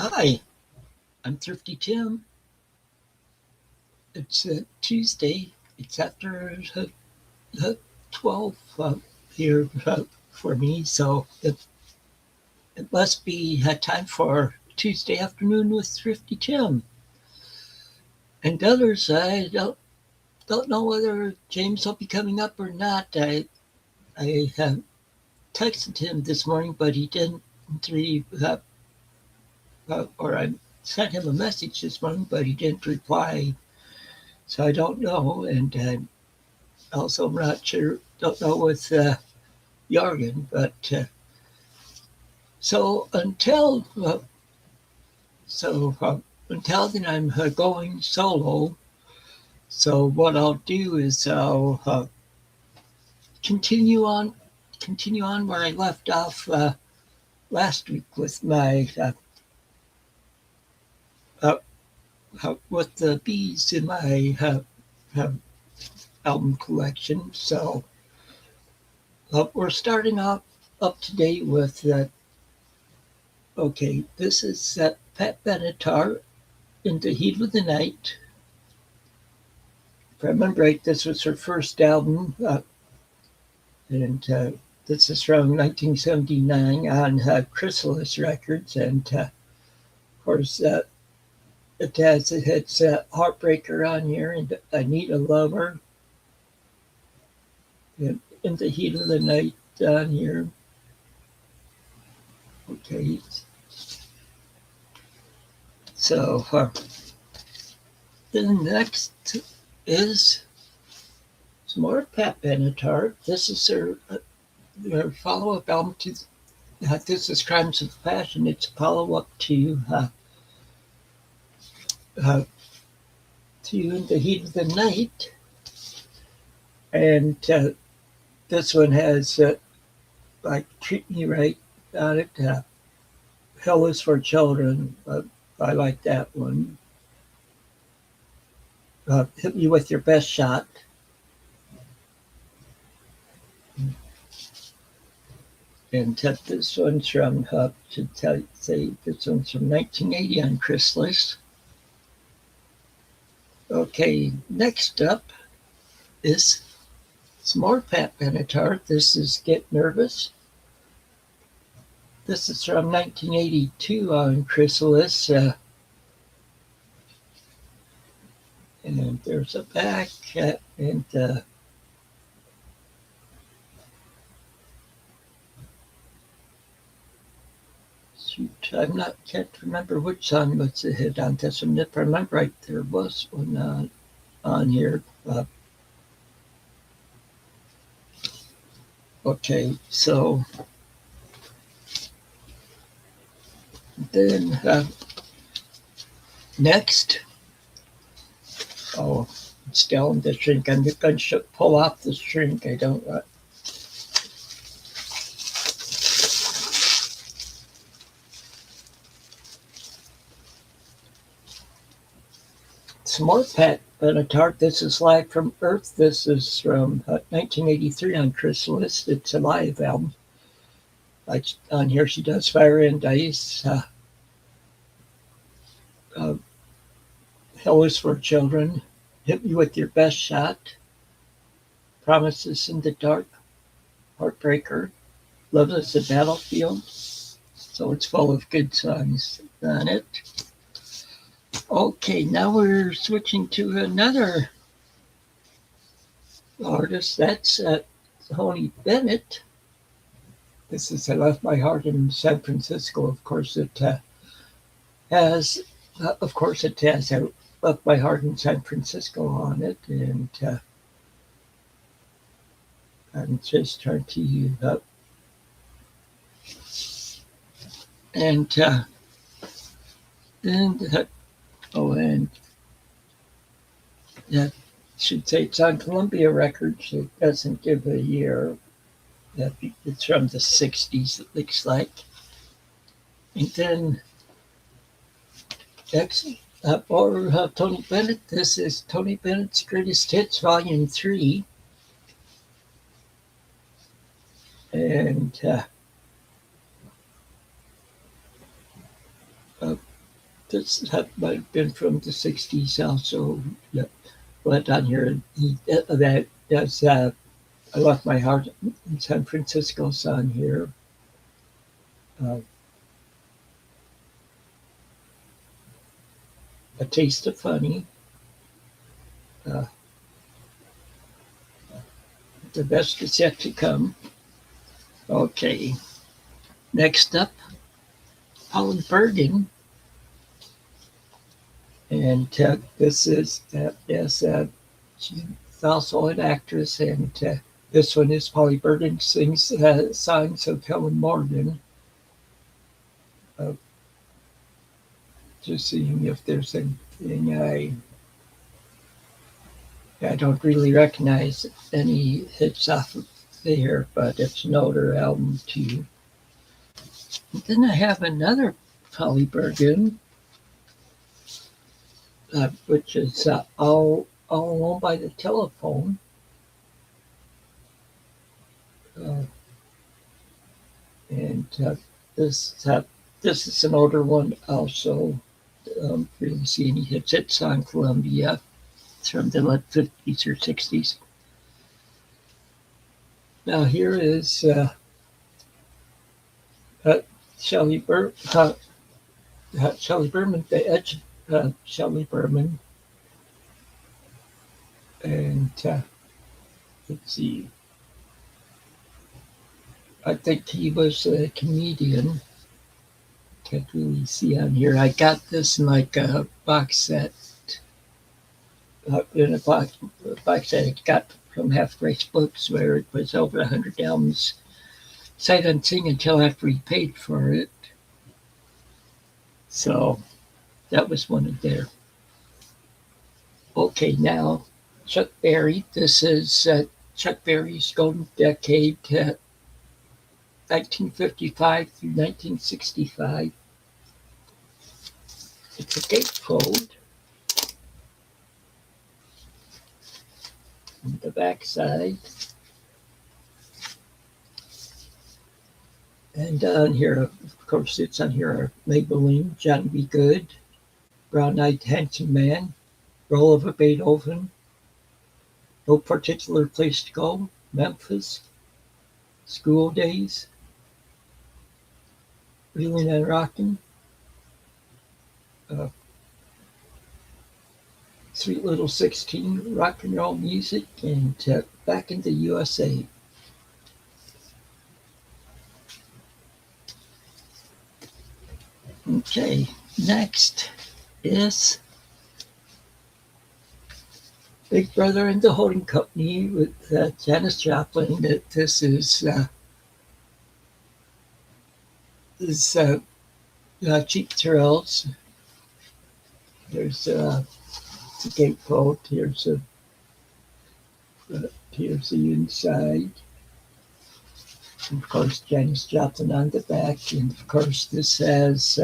Hi, I'm Thrifty Tim. It's Tuesday. It's after 12 here for me, so it must be time for Tuesday afternoon with Thrifty Tim. And others, I don't know whether James will be coming up or not. I texted him this morning, but he didn't or I sent him a message this morning, but he didn't reply. So I don't know, and also I'm not sure. Don't know with Jorgen, but so until so until then I'm going solo. So what I'll do is I'll continue on continue on where I left off last week with my uh, with the bees in my uh, album collection. So we're starting off up to date with okay. This is Pat Benatar in the Heat of the Night. If I remember right, this was her first album, and this is from 1979 on Chrysalis Records, and of course it has Heartbreaker on here, and I Need a Lover, and In the Heat of the Night on here. Okay, so then next is some more Pat Benatar. This is her follow-up album to this is Crimes of Passion. It's a follow-up uh, to In the Heat of the Night, and this one has like Treat Me Right on it. Hell is for Children. I like that one. Hit Me with Your Best Shot. And this one's from, say, this one's from 1980 on Chrysalis. Okay, next up is some more Pat Benatar. This is Get Nervous. This is from 1982 on Chrysalis. And there's a back, and shoot, can't remember which song was a hit on this one. If I remember right, there was one on here. Okay, so then next, oh, it's down the shrink. I'm going to pull off the shrink. I don't. Some more Pat Benatar. This is Live from Earth. This is from 1983 on Chrysalis. It's a live album. Like on here, she does Fire and Ice. Uh, Hell is for Children. Hit Me with Your Best Shot. Promises in the Dark. Heartbreaker. Love is a Battlefield. So it's full of good songs on it. Okay, now we're switching to another artist. That's Tony Bennett. This is I Left My Heart in San Francisco. Of course, it has. Of course, it has I Left My Heart in San Francisco on it, and I'm just trying to use up. And then, oh, and yeah, should say it's on Columbia Records. It doesn't give a year. It's from the 60s, it looks like. And then next, for Tony Bennett, this is Tony Bennett's Greatest Hits, Volume 3. And this might have been from the 60s also. Yeah. But on here, that's I Left My Heart in San Francisco's on here. Uh, A Taste of Funny. Uh, the Best Is Yet to Come. Okay. Next up, Holly Bergen. And this is, yes, she's also an actress. And this one is Polly Bergen sings songs of Helen Morgan. Just seeing if there's anything I don't really recognize any hits off of there, but it's an older album too. And then I have another Polly Bergen, which is All Alone by the Telephone. And this is an older one also. Really see any hits. It's on Columbia. It's from the late 50s or 60s. Now here is Shelley Berman, the Edge, Shelley Berman, and let's see. I think he was a comedian. Can't really see on here. I got this in like a box set. In a box set I got from Half Price Books, where it was over 100 albums sight unseen until after he paid for it. So that was one of there. Okay, now Chuck Berry. This is Chuck Berry's Golden Decade, 1955 through 1965. It's a gatefold. On the back side. And on here, of course, it's on here are Maybelline, Johnny B. Good, Brown Eyed Handsome Man, Roll of a Beethoven, No Particular Place to Go, Memphis, School Days, Reeling and Rockin', Sweet Little 16, Rock and Roll Music, and Back in the USA. Okay, next is Big Brother and the Holding Company with Janis Joplin. This is Cheap Thrills. There's the gatefold. Here's the inside. And of course, Janis Joplin on the back. And of course, this has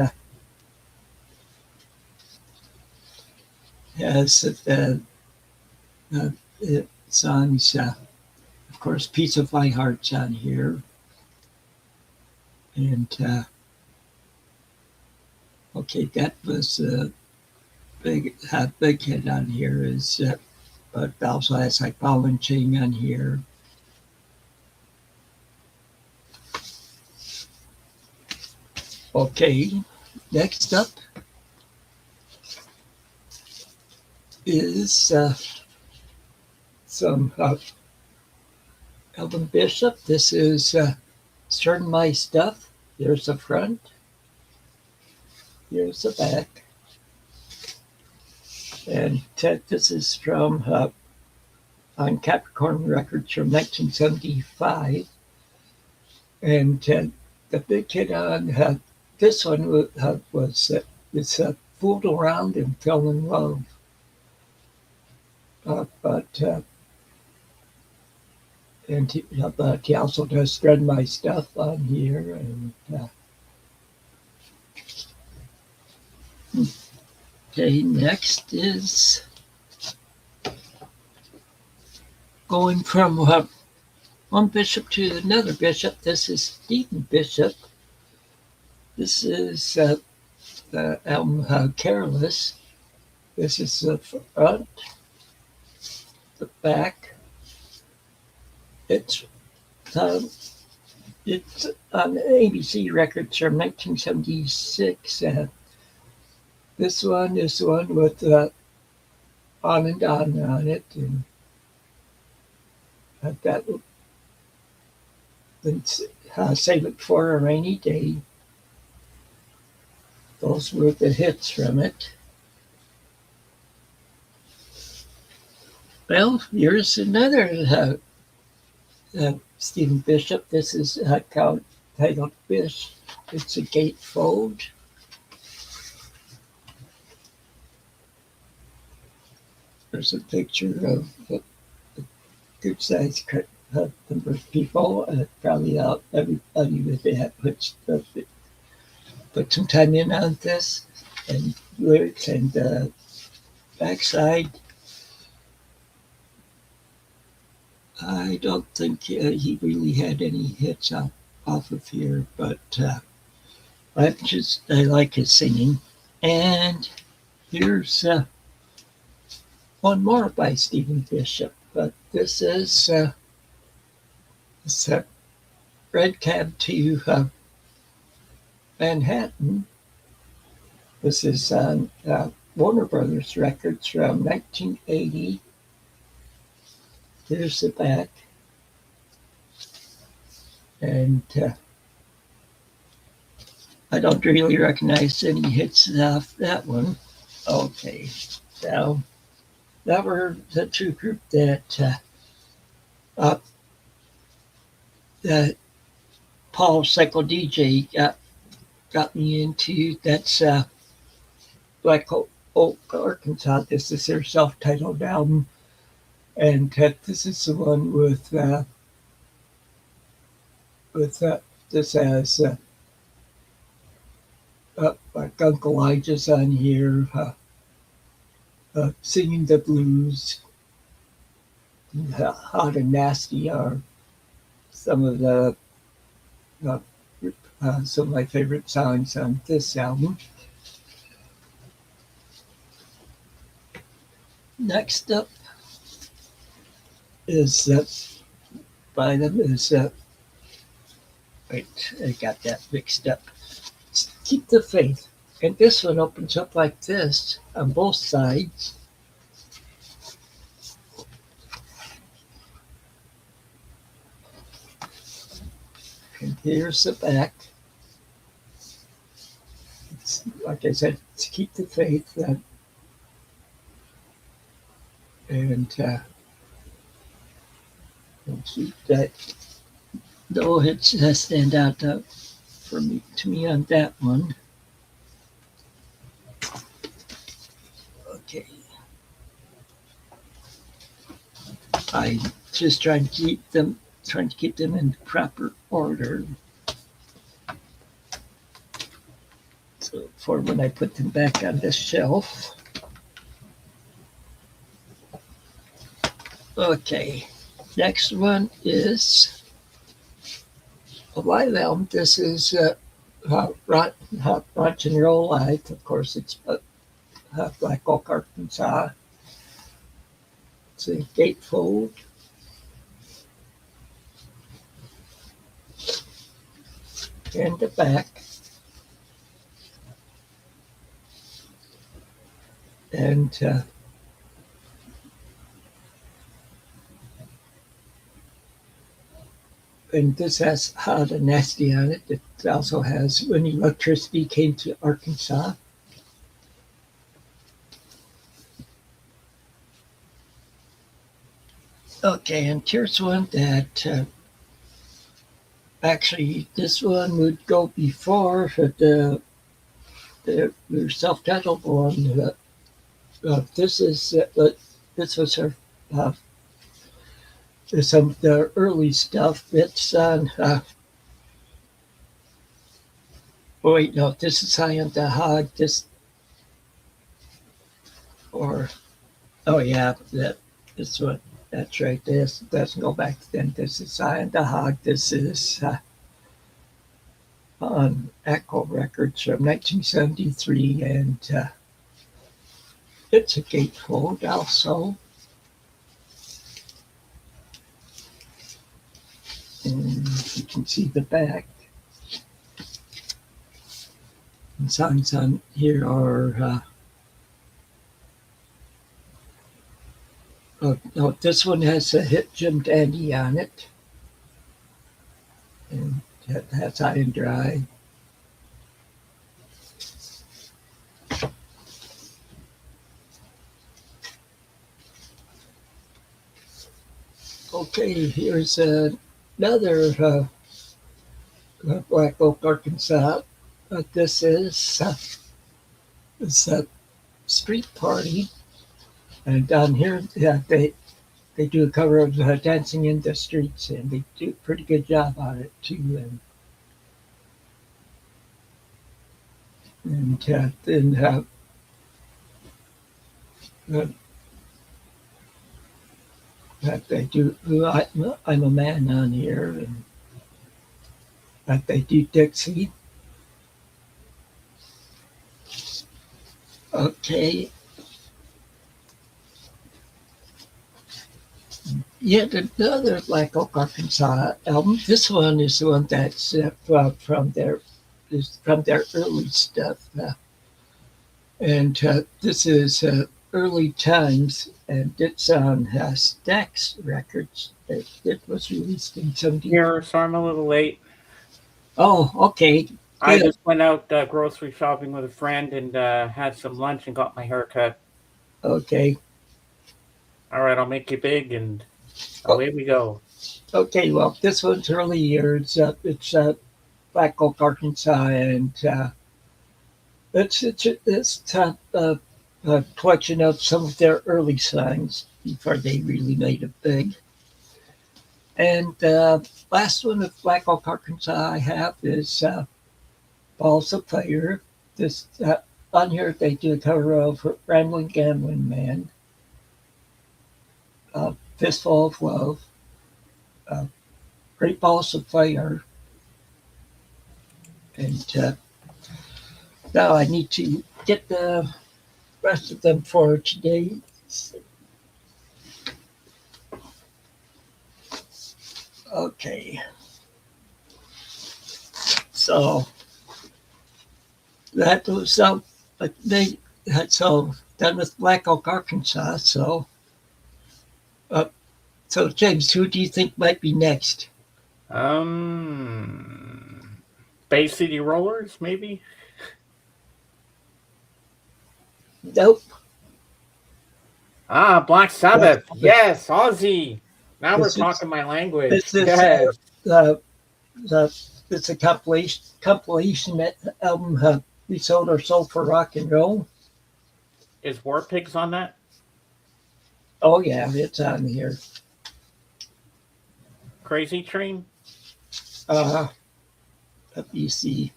songs. Of course, Piece of My Heart's on here. And okay, that was a big hit on here. Is but also has like Ball and Chain on here. Okay, next up is some Elvin Bishop. This is Certain My Stuff. Here's the front. Here's the back. And this is from on Capricorn Records from 1975. And the big hit on this one was Fooled Around and Fell in Love. But he also does Spread My Stuff on here. And okay, next is going from one bishop to another bishop. This is Stephen Bishop. This is the album Careless. This is the front, the back. It's um, it's on ABC Records from 1976. This one is the one with On and on it, and I've got Save It for a Rainy Day. Those were the hits from it. Well, here's another Stephen Bishop. This is titled Fish. It's a gatefold. There's a picture of a good sized number of people. Probably everybody with that put some time in on this and lyrics and backside. I don't think he really had any hits off of here, but I like his singing. And here's one more by Stephen Bishop, but this is Red Cab to Manhattan. This is on Warner Brothers Records from 1980. Here's the back. And I don't really recognize any hits off that one. Okay, so that were the two group that Paul Cycle DJ got me into. That's Black Oak, Arkansas. This is their self-titled album. And this is the one with this has like Uncle Elijah's on here, singing the blues. Hot and Nasty are some of my favorite songs on this album. Next up is by them is wait, I got that mixed up. Keep the Faith, and this one opens up like this on both sides. And here's the back. It's, like I said, it's Keep the Faith, and see that no hits stand out to me on that one. Okay, I just trying to keep them in proper order, so for when I put them back on the shelf. Okay. Next one is a live album. This is Rock and Roll Live. Of course, it's Black Oak, Arkansas. It's a gatefold. And the back. And this has Hot and Nasty on it. It also has When Electricity Came to Arkansas. Okay, and here's one that actually this one would go before the self-titled one. This was her some of the early stuff. It's on. Oh wait, no, this is High on the Hog. Oh yeah, this one. That's right. This doesn't go back then. This is High on the Hog. This is on Echo Records from 1973, and it's a gatefold also. And you can see the back. And songs on here are, this one has a hit Jim Dandy on it. And that's High and Dry. Okay, here's another Black Oak, Arkansas. This is it's a street party, and down here, yeah, they do a cover of Dancing in the Streets, and they do a pretty good job on it too. And then uh, they do I'm a Man on here, and they do Dixie. Okay, yet another Black Oak, Arkansas album. This one is the one that's from their early stuff, and this is Early Times, and it's on Stax Records. It was released in 70. Here, sorry I'm a little late. Oh, okay. I Good. just went out grocery shopping with a friend and had some lunch and got my hair cut. Okay. All right, I'll make you big, and away we go. Okay, well, this one's early years. It's Black Oak, Arkansas, and it's a collection of some of their early songs before they really made it big. And last one of Black Oak, Arkansas I have is Balls of Fire. This on here they do a cover of Rambling Gambling Man, Fistful of Love, Great Balls of Fire, and now I need to get the rest of them for today. Okay. So that was they had so done with Black Oak, Arkansas. So James, who do you think might be next? Bay City Rollers, maybe? Nope. Ah, Black Sabbath. Yes, Ozzy. Now we're talking my language. This is Yes. it's a compilation album. We sold our soul for rock and roll. Is War Pigs on that? Oh yeah, it's on here. Crazy Train? Let me see.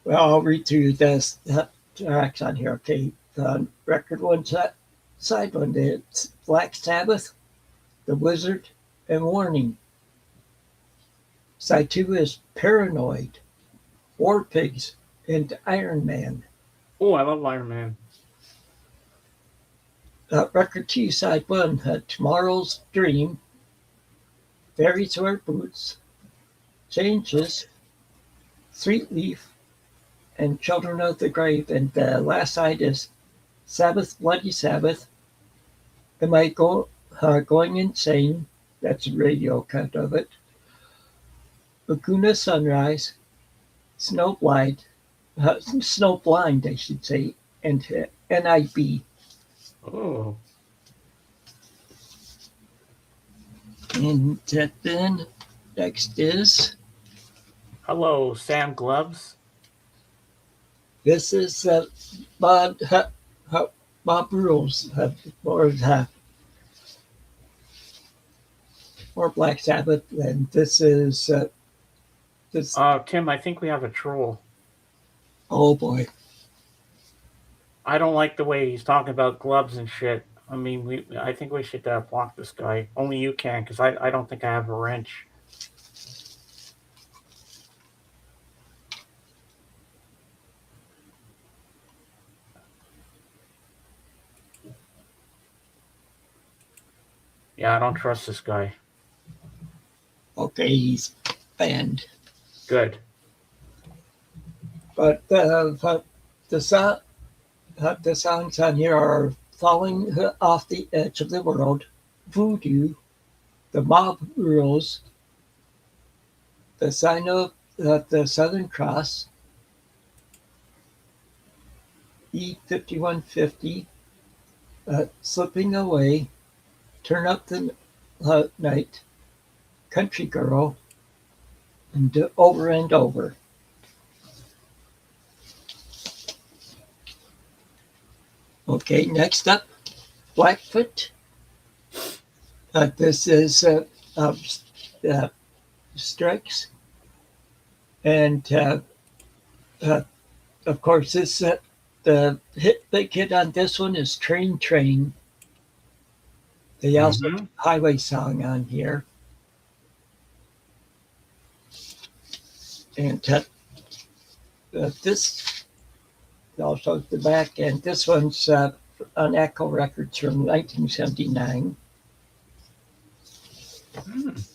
Well, I'll read through this tracks on here. Okay, record one, side one. It's Black Sabbath, The Wizard, and Warning. Side two is Paranoid, War Pigs, and Iron Man. Oh, I love Iron Man. Record two, side one, Tomorrow's Dream, Fairies Wear Boots, Changes, Sweet Leaf, and Children of the Grave. And the last side is Sabbath, Bloody Sabbath, Am I Going Insane? That's a radio cut of it. Laguna Sunrise, Snowblind, I should say, and NIB. Oh. And then next is, Hello, Sam Gloves. this is Bob Rules, or Black Sabbath, and this is this. Tim, I think we have a troll. Oh boy. I don't like the way he's talking about gloves and shit. I mean, I think we should block this guy. Only you can, because I don't think I have a wrench. Yeah, I don't trust this guy. Okay, he's banned. Good. But the song, the songs on here are Falling Off the Edge of the World, Voodoo, The Mob Rules, The Sign of the Southern Cross, E5150, Slipping Away, Turn Up the Night, Country Girl, and Over and Over. Okay, next up, Blackfoot. This is uh, Strikes. And of course, the big hit on this one is Train Train. They also Mm-hmm. do Highway Song on here. And this also the back end. This one's on Echo Records from 1979. Mm.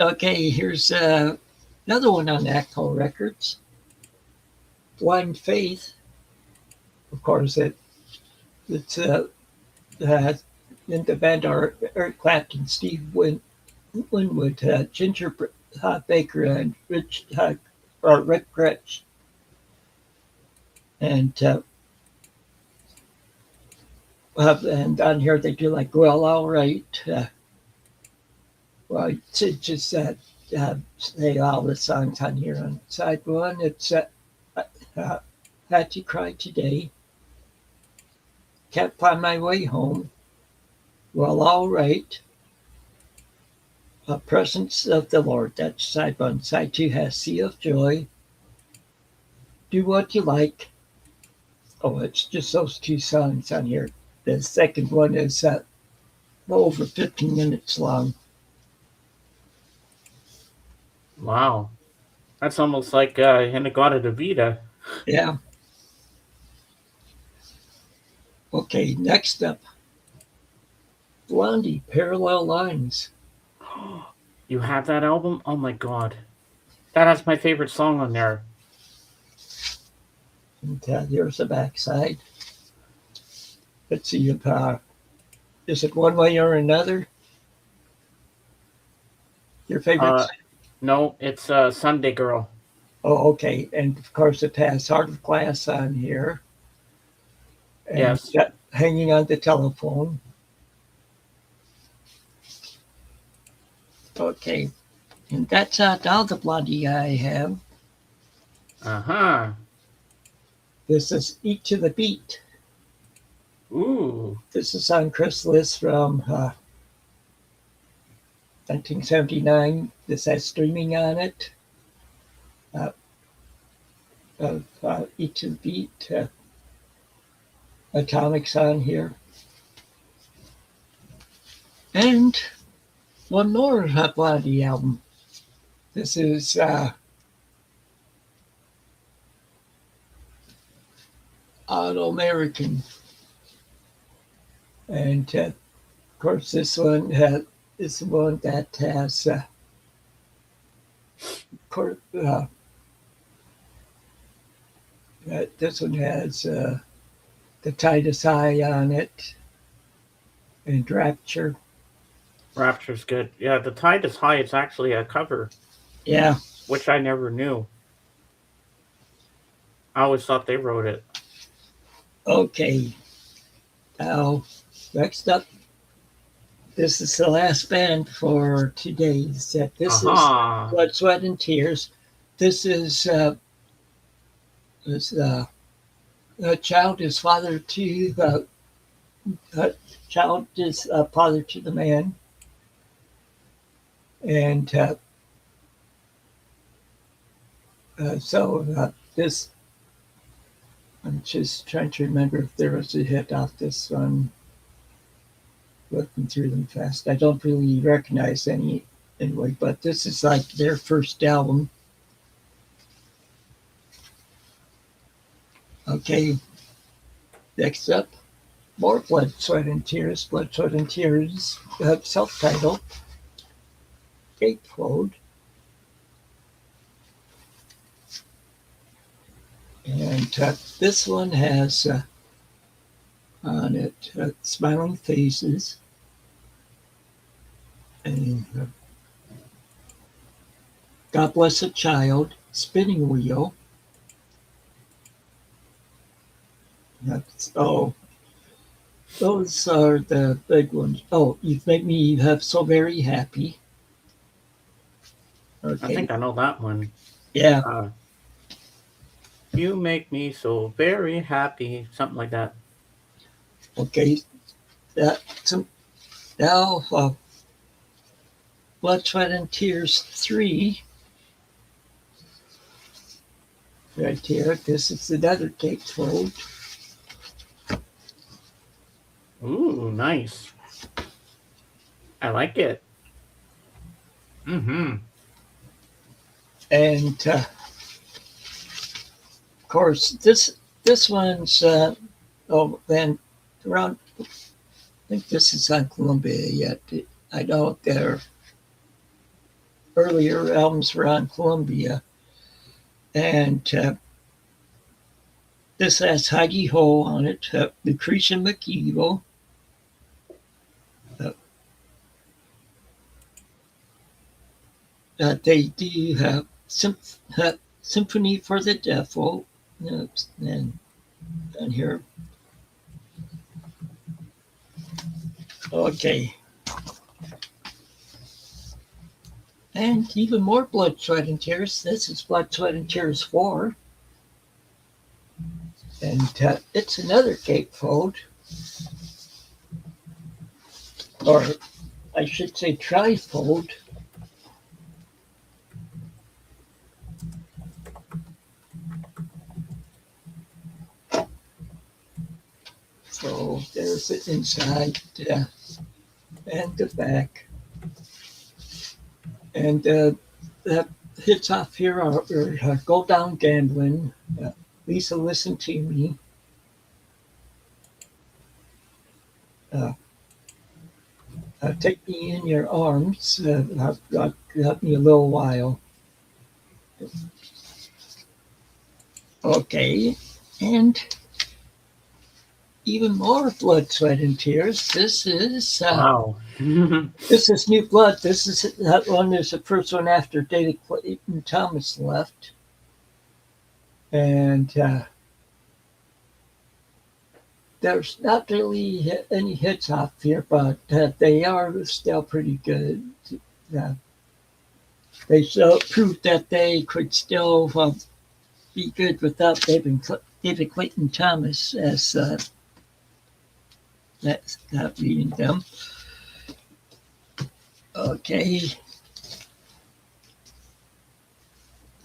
Okay, here's another one on Echo Records. Blind Faith. Of course, it's in the band are Eric Clapton, Steve Winwood, Ginger Baker, and Rick Gretsch. And on here they do like Well, All Right. Well, to just say all the songs on here on side one, it's Had to Cry Today, Can't Find My Way Home, Well, All Right, Presence of the Lord, that's side one. Side two has Sea of Joy, Do What You Like. Oh, it's just those two songs on here. The second one is over 15 minutes long. Wow. That's almost like Inagata Davida. Yeah. Okay, next up, Blondie, Parallel Lines. You have that album? Oh my god. That has my favorite song on there. And here's the backside. Let's see if is it one way or another? Your favorite? No, it's Sunday Girl. Oh, okay. And of course, it has Heart of Glass on here. And Yes. Hanging on the Telephone. Okay. And that's all the Blondie I have. Uh-huh. This is Eat to the Beat. Ooh. This is on Chris List from 1979. This has streaming on it. Eat to the Beat. Atomics on here. And one more Blondie album. This is Auto American. And of course, this one is the one that has this one has the Titus Eye on it and Rapture. Rapture's good. Yeah, The Tide is High. It's actually a cover. Yeah. Which I never knew. I always thought they wrote it. Okay. Now, next up, this is the last band for today's set. This is Blood, Sweat, and Tears. This is a child is father to child is father to the man, and so this. I'm just trying to remember if there was a hit off this one. Looking through them fast, I don't really recognize any anyway. But this is like their first album. Okay, next up, more Blood, Sweat, and Tears. Blood, Sweat, and Tears, self-titled, gatefold. And this one has on it smiling faces and God Bless a Child, Spinning Wheel. Oh, those are the big ones. Oh, You've Made Me Have So Very Happy. I Okay, think I know that one. yeah, You make me so very happy. Something like that. okay. So now, Blood, Sweat, and Tears 3, right here. This is another gatefold. Ooh, nice. I like it. Mm-hmm. And of course, this one's then around. I think this is on Columbia yet. I know their earlier albums were on Columbia, and this has Heidi Ho on it, Lucretia McKeevo. Uh, they do have Symphony for the Devil, and here. Okay. And even more Blood, Sweat, and Tears. This is Blood, Sweat, and Tears 4. And it's another gatefold. Or I should say trifold. So there's the inside and the back. And that hits off here are Go Down Gambling, Lisa Listen to Me, uh, Take Me in Your Arms, got me a little while. Okay, and even more Blood, Sweat, and Tears. Wow. This is New Blood. This is that one is the first one after David Clayton Thomas left, and there's not really any hits off here, but they are still pretty good. Uh, they proved that they could still be good without David Clayton Thomas as that's not reading them. Okay.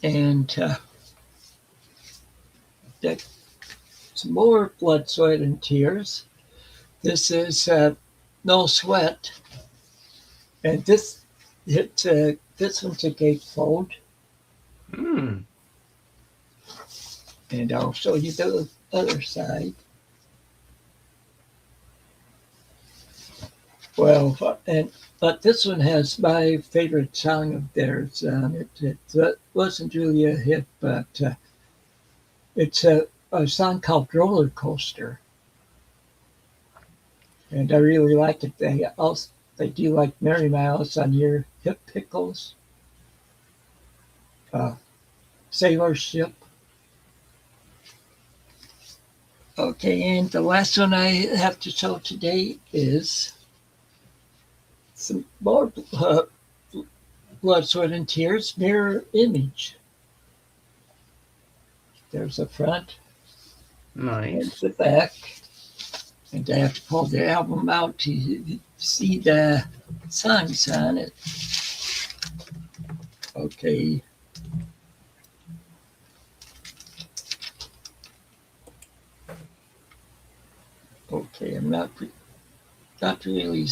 And some more Blood, Sweat, and Tears. This is No Sweat. And this one's a gatefold. Hmm. And I'll show you the other side. Well, but this one has my favorite song of theirs on it. It wasn't really a hit, but it's a song called Roller Coaster. And I really like it. They do like Mary Miles on Your Hip Pickles, Sailor Ship. Okay, and the last one I have to show today is some more Blood, Sweat, and Tears, Mirror Image. There's the front, there's Nice. the back, and I have to pull the album out to see the songs on it. Okay. Okay, I'm not really.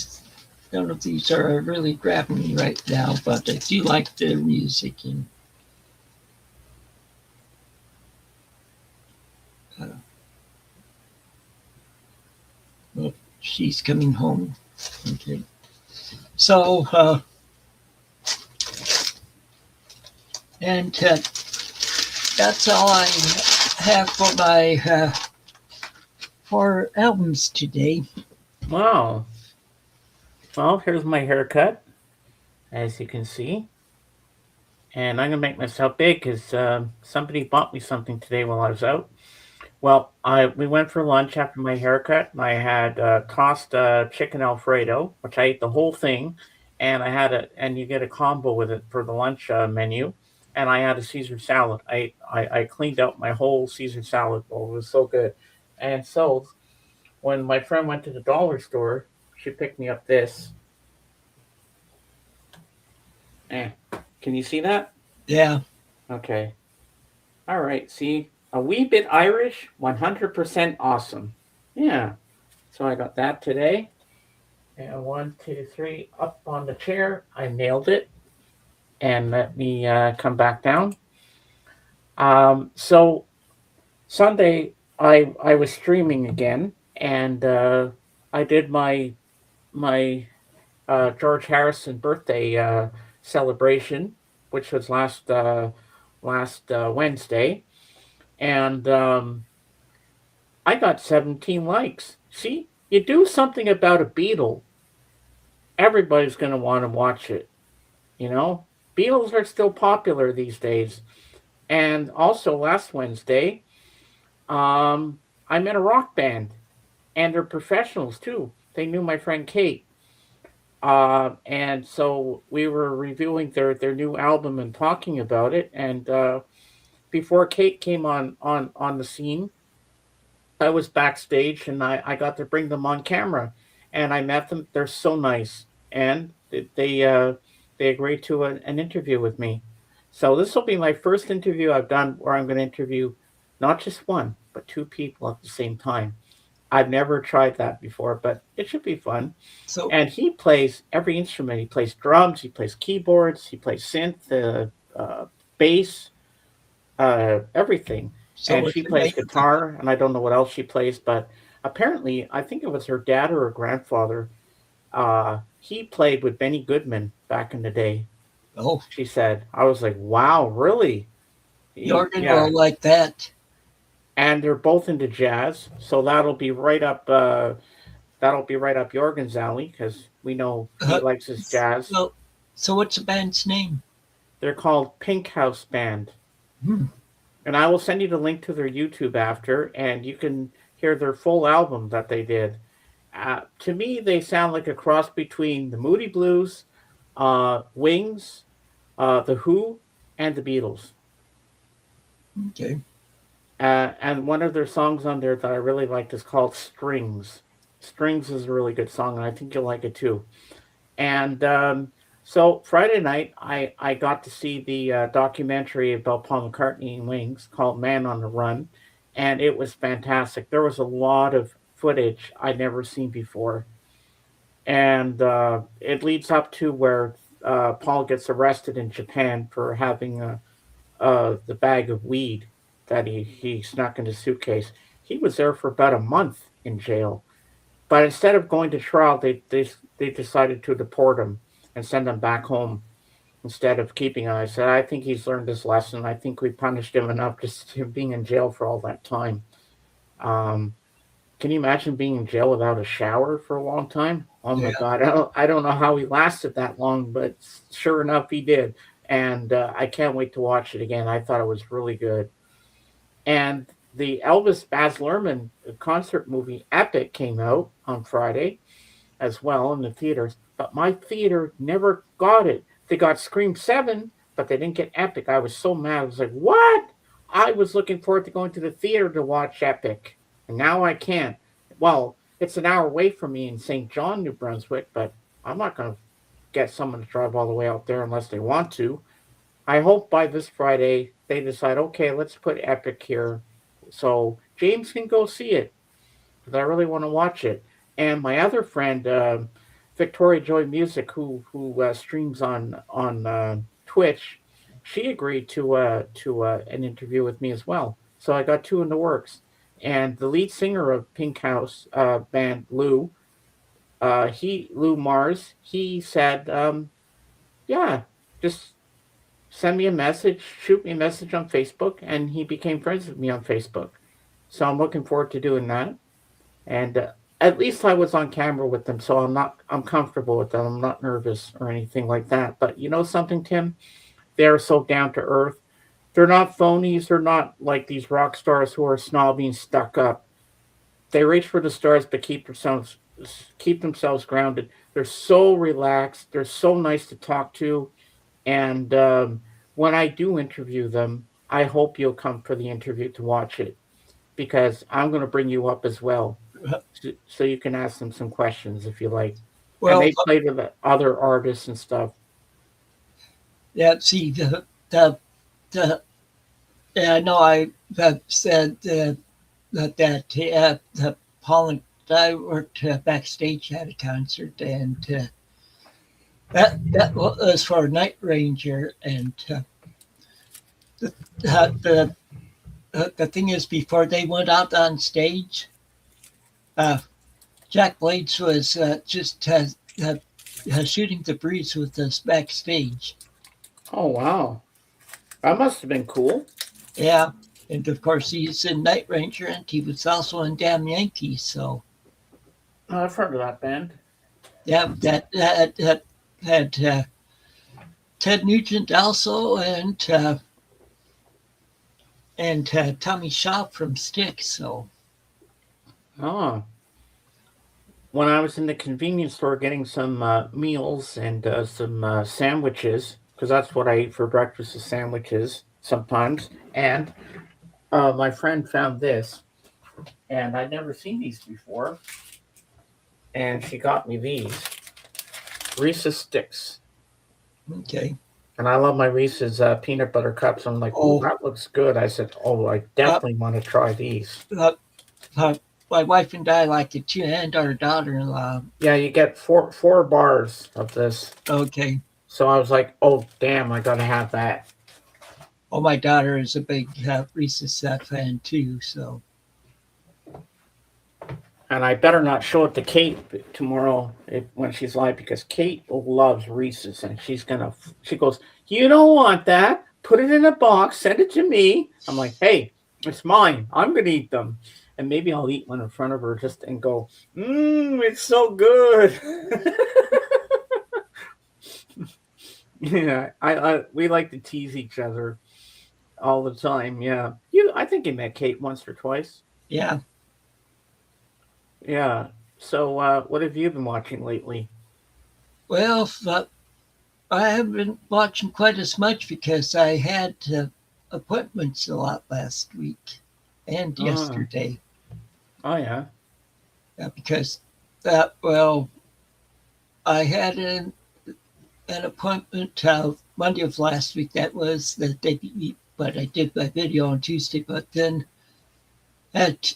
None of these are really grabbing me right now, but I do like the music and she's coming home. Okay. So, and that's all I have for my for albums today. Wow. Well, here's my haircut, as you can see. And I'm going to make myself big because somebody bought me something today while I was out. Well, we went for lunch after my haircut, and I had tossed chicken Alfredo, which I ate the whole thing, and and you get a combo with it for the lunch menu, and I had a Caesar salad. I cleaned out my whole Caesar salad bowl. It was so good, and so when my friend went to the dollar store, she picked me up this. Eh, can you see that? Yeah. Okay. All right. See, a wee bit Irish, 100% awesome. Yeah. So I got that today. And one, two, three, up on the chair. I nailed it. And let me come back down. So Sunday, I was streaming again, and I did my George Harrison birthday celebration, which was last Wednesday, and I got 17 likes. See, you do something about a Beatle, everybody's going to want to watch it. You know, Beatles are still popular these days. And also last Wednesday, I'm in a rock band, and they're professionals too. They knew my friend Kate, and so we were reviewing their new album and talking about it. And before Kate came on the scene, I was backstage, and I got to bring them on camera, and I met them. They're so nice, and they agreed to an interview with me. So this will be my first interview I've done where I'm going to interview not just one but two people at the same time. I've never tried that before, but it should be fun. So, And he plays every instrument. He plays drums, he plays keyboards, he plays synth, bass, everything. so And what's she the name plays of the? guitar, and I don't know what else she plays, but apparently, I think it was her dad or her grandfather. He played with Benny Goodman back in the day. Oh, She said, I was like, wow, really? Jordan Yeah. will like that. And they're both into jazz, so that'll be right up Jorgen's alley because we know he Uh, likes his jazz. so, so what's the band's name? They're called Pink House Band. Hmm. And I will send you the link to their YouTube after, and you can hear their full album that they did. To me, they sound like a cross between the Moody Blues, Wings, the Who, and the Beatles. Okay. And one of their songs on there that I really liked is called Strings. Strings is a really good song, and I think you'll like it too. And so Friday night, I got to see the documentary about Paul McCartney and Wings called Man on the Run, and it was fantastic. There was a lot of footage I'd never seen before, and it leads up to where Paul gets arrested in Japan for having the bag of weed that he snuck in his suitcase. He was there for about a month in jail, but instead of going to trial, they decided to deport him and send him back home instead of keeping him. I said, I think he's learned his lesson. I think we punished him enough just him being in jail for all that time. Um, can you imagine being in jail without a shower for a long time? Oh my Yeah. God, I don't know how he lasted that long, but sure enough, he did. And I can't wait to watch it again. I thought it was really good. And the Elvis Baz Luhrmann concert movie Epic came out on Friday as well in the theaters, but my theater never got it. They got Scream 7, but they didn't get Epic. I was so mad. I was like, what? I was looking forward to going to the theater to watch Epic, and now I can't. Well, it's an hour away from me in St. John, New Brunswick, but I'm not going to get someone to drive all the way out there unless they want to. I hope by this Friday they decide, okay, let's put Epic here so James can go see it because I really want to watch it. And my other friend, Victoria Joy Music, who streams on Twitch, she agreed to an interview with me as well. So I got two in the works. And the lead singer of Pink House band, Lou, Lou Mars, he said, yeah, just send me a message, shoot me a message on Facebook, and he became friends with me on Facebook. So I'm looking forward to doing that. And at least I was on camera with them, so I'm comfortable with them. I'm not nervous or anything like that. But you know something, Tim? They're so down to earth. They're not phonies. They're not like these rock stars who are snobby and stuck up. They reach for the stars, but keep themselves grounded. They're so relaxed. They're so nice to talk to. And when I do interview them, I hope you'll come for the interview to watch it because I'm going to bring you up as well, so you can ask them some questions if you like. And Well, they played with other artists and stuff. yeah, see, the yeah, I know I have said that Paul and I worked backstage at a concert, and that was for Night Ranger, and the, the the thing is, before they went out on stage, uh, Jack Blades was just shooting the breeze with us backstage. Oh wow, that must have been cool. Yeah, and of course he's in Night Ranger, and he was also in Damn Yankees. So Oh, I've heard of that band. yeah, that had Ted Nugent also, and Tommy Shaw from Styx. So Oh, when I was in the convenience store getting some meals and some sandwiches, because that's what I eat for breakfast is sandwiches sometimes. And my friend found this, and I'd never seen these before, and she got me these Reese's sticks. okay, And I love my Reese's peanut butter cups. I'm like, oh, oh, that looks good. I said, oh, I uh, definitely want to try these. uh, uh, my wife and I like it too, and our daughter-in-law. Yeah, you get four bars of this. Okay. So I was like, oh, damn, I got to have that. Oh, my daughter is a big Reese's fan too. So And I better not show it to Kate tomorrow when she's live because Kate loves Reese's and she goes, you don't want that. Put it in a box, send it to me. I'm like, hey, it's mine. I'm going to eat them. And maybe I'll eat one in front of her just and go, it's so good. Yeah, we like to tease each other all the time. Yeah, I think you met Kate once or twice. yeah. Yeah. So, what have you been watching lately? Well, I haven't been watching quite as much because I had appointments a lot last week and Oh, yesterday. oh yeah. Because well, I had an appointment Monday of last week. That was the day, but I did my video on Tuesday. But then at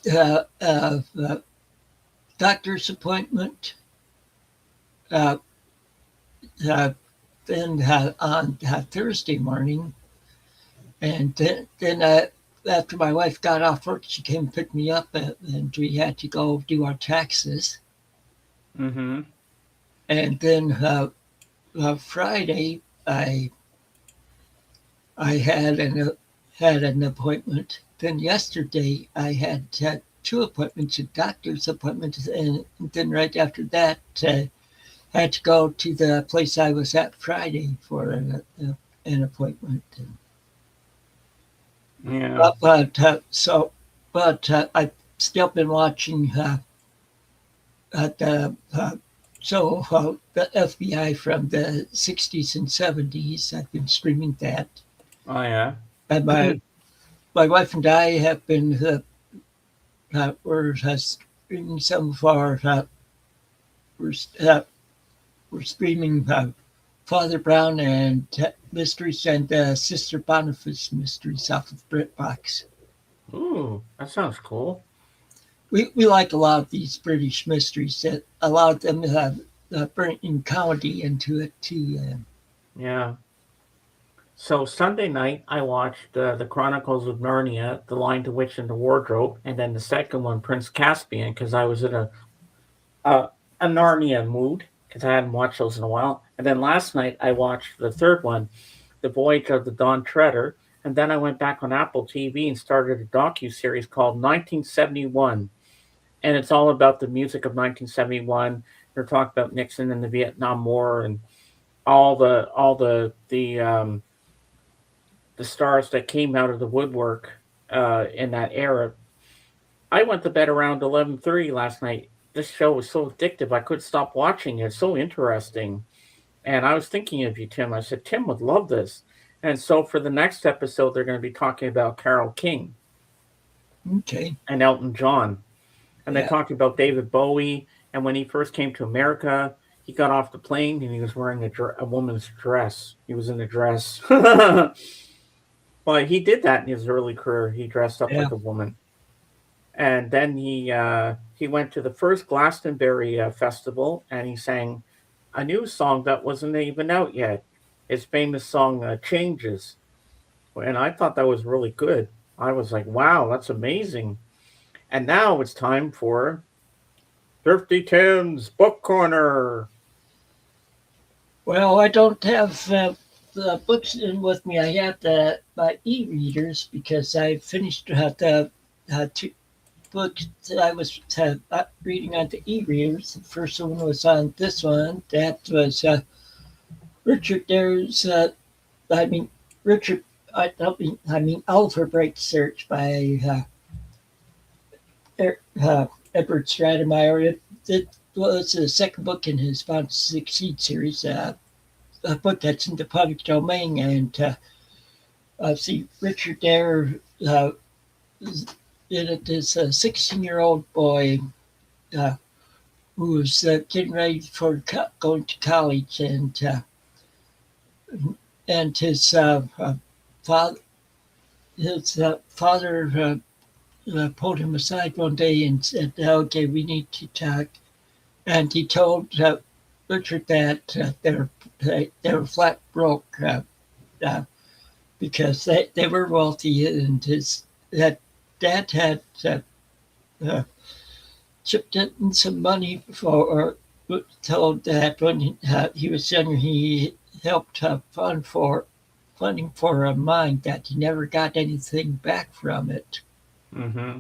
doctor's appointment, uh, uh, then on Thursday morning, and then after my wife got off work, she came and picked me up, and we had to go do our taxes. Mm-hmm. And then Friday, I had an appointment. Then yesterday, I had two appointments, a doctor's appointment, and then right after that, I had to go to the place I was at Friday for an appointment. Yeah. But I've still been watching the FBI from the 60s and 70s. I've been streaming that. Oh yeah. And my wife and I have been we're streaming some of our we're, uh, we're streaming Father Brown and Mysteries and Sister Boniface Mysteries off of BritBox. Ooh, that sounds cool. We like a lot of these British mysteries that a lot of them have bringing comedy into it too. Yeah. So Sunday night, I watched the Chronicles of Narnia, The Lion, the Witch, and the Wardrobe, and then the second one, Prince Caspian, because I was in a a Narnia mood because I hadn't watched those in a while. And then last night I watched the third one, The Voyage of the Dawn Treader. And then I went back on Apple TV and started a docu series called 1971, and it's all about the music of 1971. They're talking about Nixon and the Vietnam War and all the stars that came out of the woodwork in that era. I went to bed around 11:30 last night. This show was so addictive I couldn't stop watching it. It's so interesting. And I was thinking of you, Tim. I said Tim would love this. And so for the next episode, they're going to be talking about Carole King Okay. and Elton John. And they Yeah. talked about David Bowie. And when he first came to America, he got off the plane and he was wearing a woman's dress. He was in a dress. Well, he did that in his early career. He dressed up Yeah. like a woman. And then he went to the first Glastonbury festival and he sang a new song that wasn't even out yet. His famous song "Changes," and I thought that was really good. I was like, "Wow, that's amazing!" And now it's time for Thrifty Tim's Book Corner. Well, I don't have the books in with me. I have my e-readers because I finished the two books that I was reading on the e-readers. The first one was on this one. That was Richard Dare's. I mean Richard. I mean Oliver Bright's Search by Edward Stratemeyer. It was the second book in his Bound to Succeed series. A book that's in the public domain, and see Richard Dare in it is a 16-year-old boy uh, who was getting ready for going to college, and father his father pulled him aside one day and said, "Okay, we need to talk." And he told Richard that they were flat broke uh, because they were wealthy, and his that dad had uh, chipped in some money for, or told that when he was younger, he helped funding for a mine that he never got anything back from it, Mm-hmm.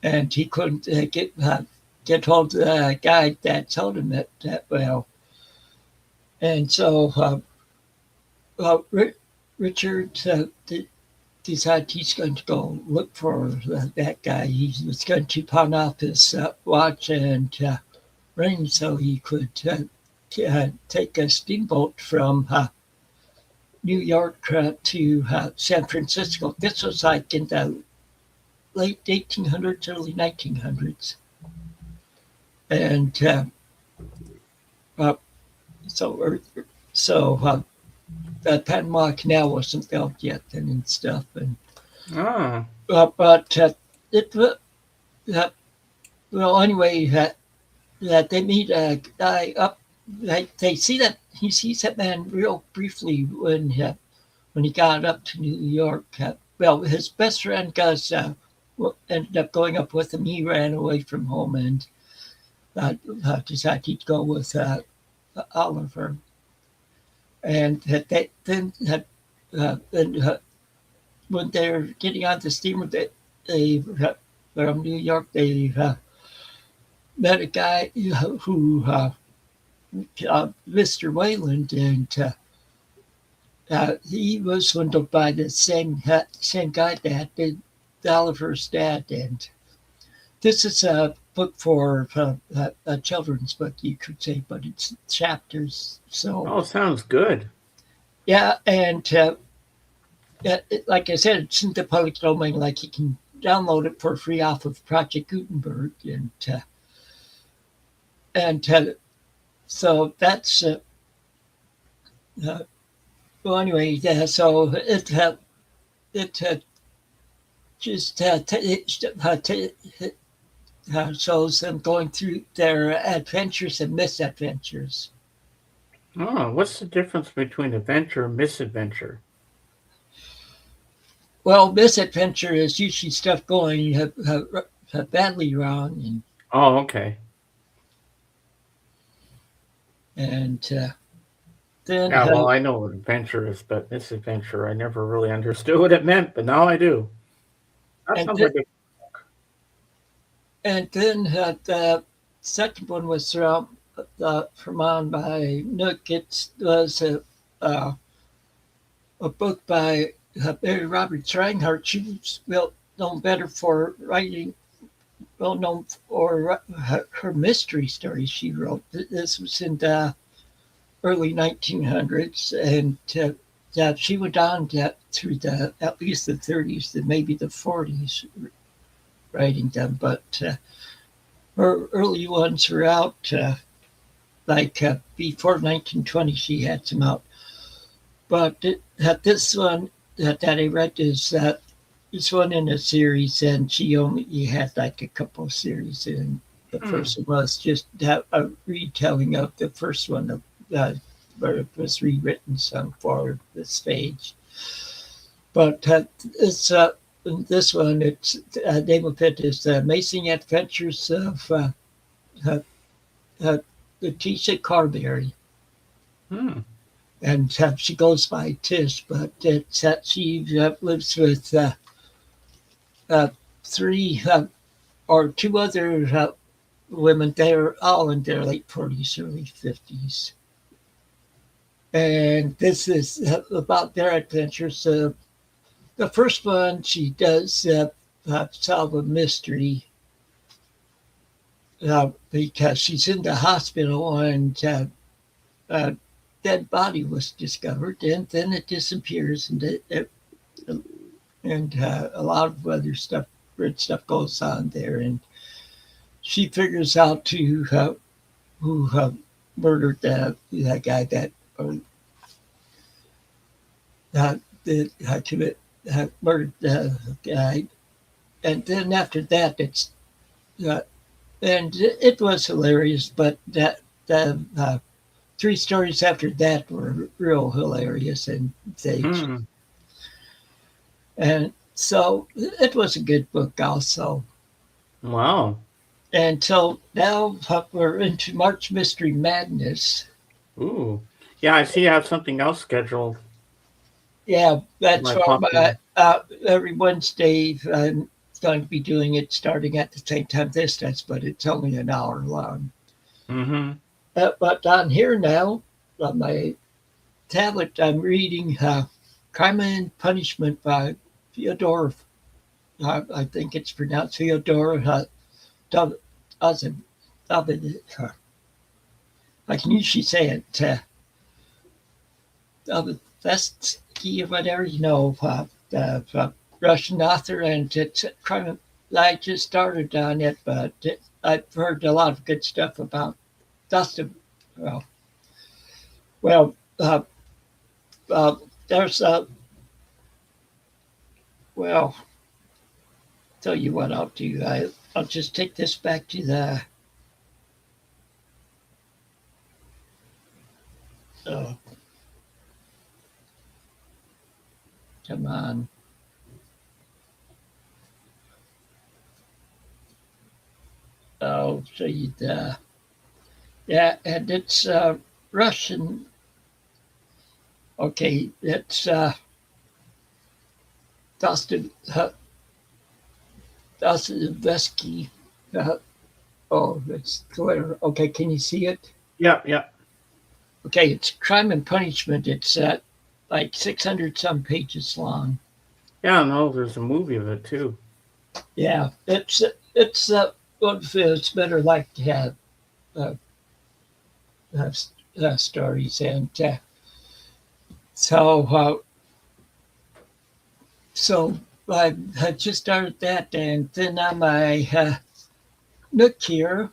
and he couldn't get hold of the guy that told him that well, and so Richard decided he's going to go look for that guy. He was going to pawn off his watch and ring so he could take a steamboat from New York to San Francisco. This was like in the late 1800s, early 1900s. And uh, so, so the Panama Canal wasn't built yet and stuff. And Ah. but it well anyway that they meet a guy up. They see that he sees that man real briefly when he got up to New York. Well, his best friend Gus ended up going up with him. He ran away from home and decided he'd go with Oliver. And when they're getting on the steamer, they from New York, they met a guy who Mr. Wayland, and he was swindled by the same guy that did Oliver's dad. And this is a book for a children's book, you could say, but it's chapters. So Oh, sounds good. yeah, and like I said, it's in the public domain. Like you can download it for free off of Project Gutenberg, and so that's uh, well. Anyway, yeah. So it just shows them going through their adventures and misadventures. Oh, what's the difference between adventure and misadventure? Well, misadventure is usually stuff going badly wrong, Oh, okay. And then Yeah, well, I know what adventure is, but misadventure, I never really understood what it meant, but now I do. That and sounds then, like a the second one was from on by Nook. It was uh, a book by Mary Roberts Reinhardt. She was well known better for writing, well known for her mystery stories she wrote. This was in the early 1900s, and she went on through at least the 30s and maybe the 40s writing them. But her early ones were out before 1920. She had some out, but this one that I read is this one in a series, and she only had like a couple of series in. The hmm. first one was just a retelling of the first one of where it was rewritten some for the stage. But it's this one. It's name of it is The Amazing Adventures of uh, uh, Letitia Carberry, Hmm. and she goes by Tish. But it's that she lives with uh, three or two other women. They're all in their late 40s, early 50s. And this is about their adventures. The first one, she does solve a mystery because she's in the hospital and a dead body was discovered, and then it disappears, and a lot of other stuff, weird stuff goes on there, and she figures out who murdered that guy that or did commit murdered the guy, and then after that, it's uh, and it was hilarious, but that the three stories after that were real hilarious, and Hmm. so it was a good book also. Wow. And so now we're into March Mystery Madness. Ooh. Yeah, I see you have something else scheduled. Yeah, that's My for my popcorn. every Wednesday. I'm going to be doing it starting at the same time this does, but it's only an hour long. Mm-hmm. But on here now, on my tablet, I'm reading Crime and Punishment by Fyodor. I think it's pronounced Fyodor Dav- David. I can usually say it. Davidovsky or whatever, Russian author, and it's crime. I just started on it, but I've heard a lot of good stuff about Dostoevsky. Well, well, uh, there's a well. Tell you what I'll do. I'll just take this back to the. Oh, come on. I'll show you the. Yeah, and it's Russian. Okay, it's Dostoevsky. Dostoevsky. Uh, oh, it's clear. Okay, can you see it? Yep, yep. Okay, it's Crime and Punishment. It's like 600 some pages long. Yeah, no, there's a movie of it too. Yeah, it's it's better like to uh, have stories, and so so I had just started that, and then on my Nook here,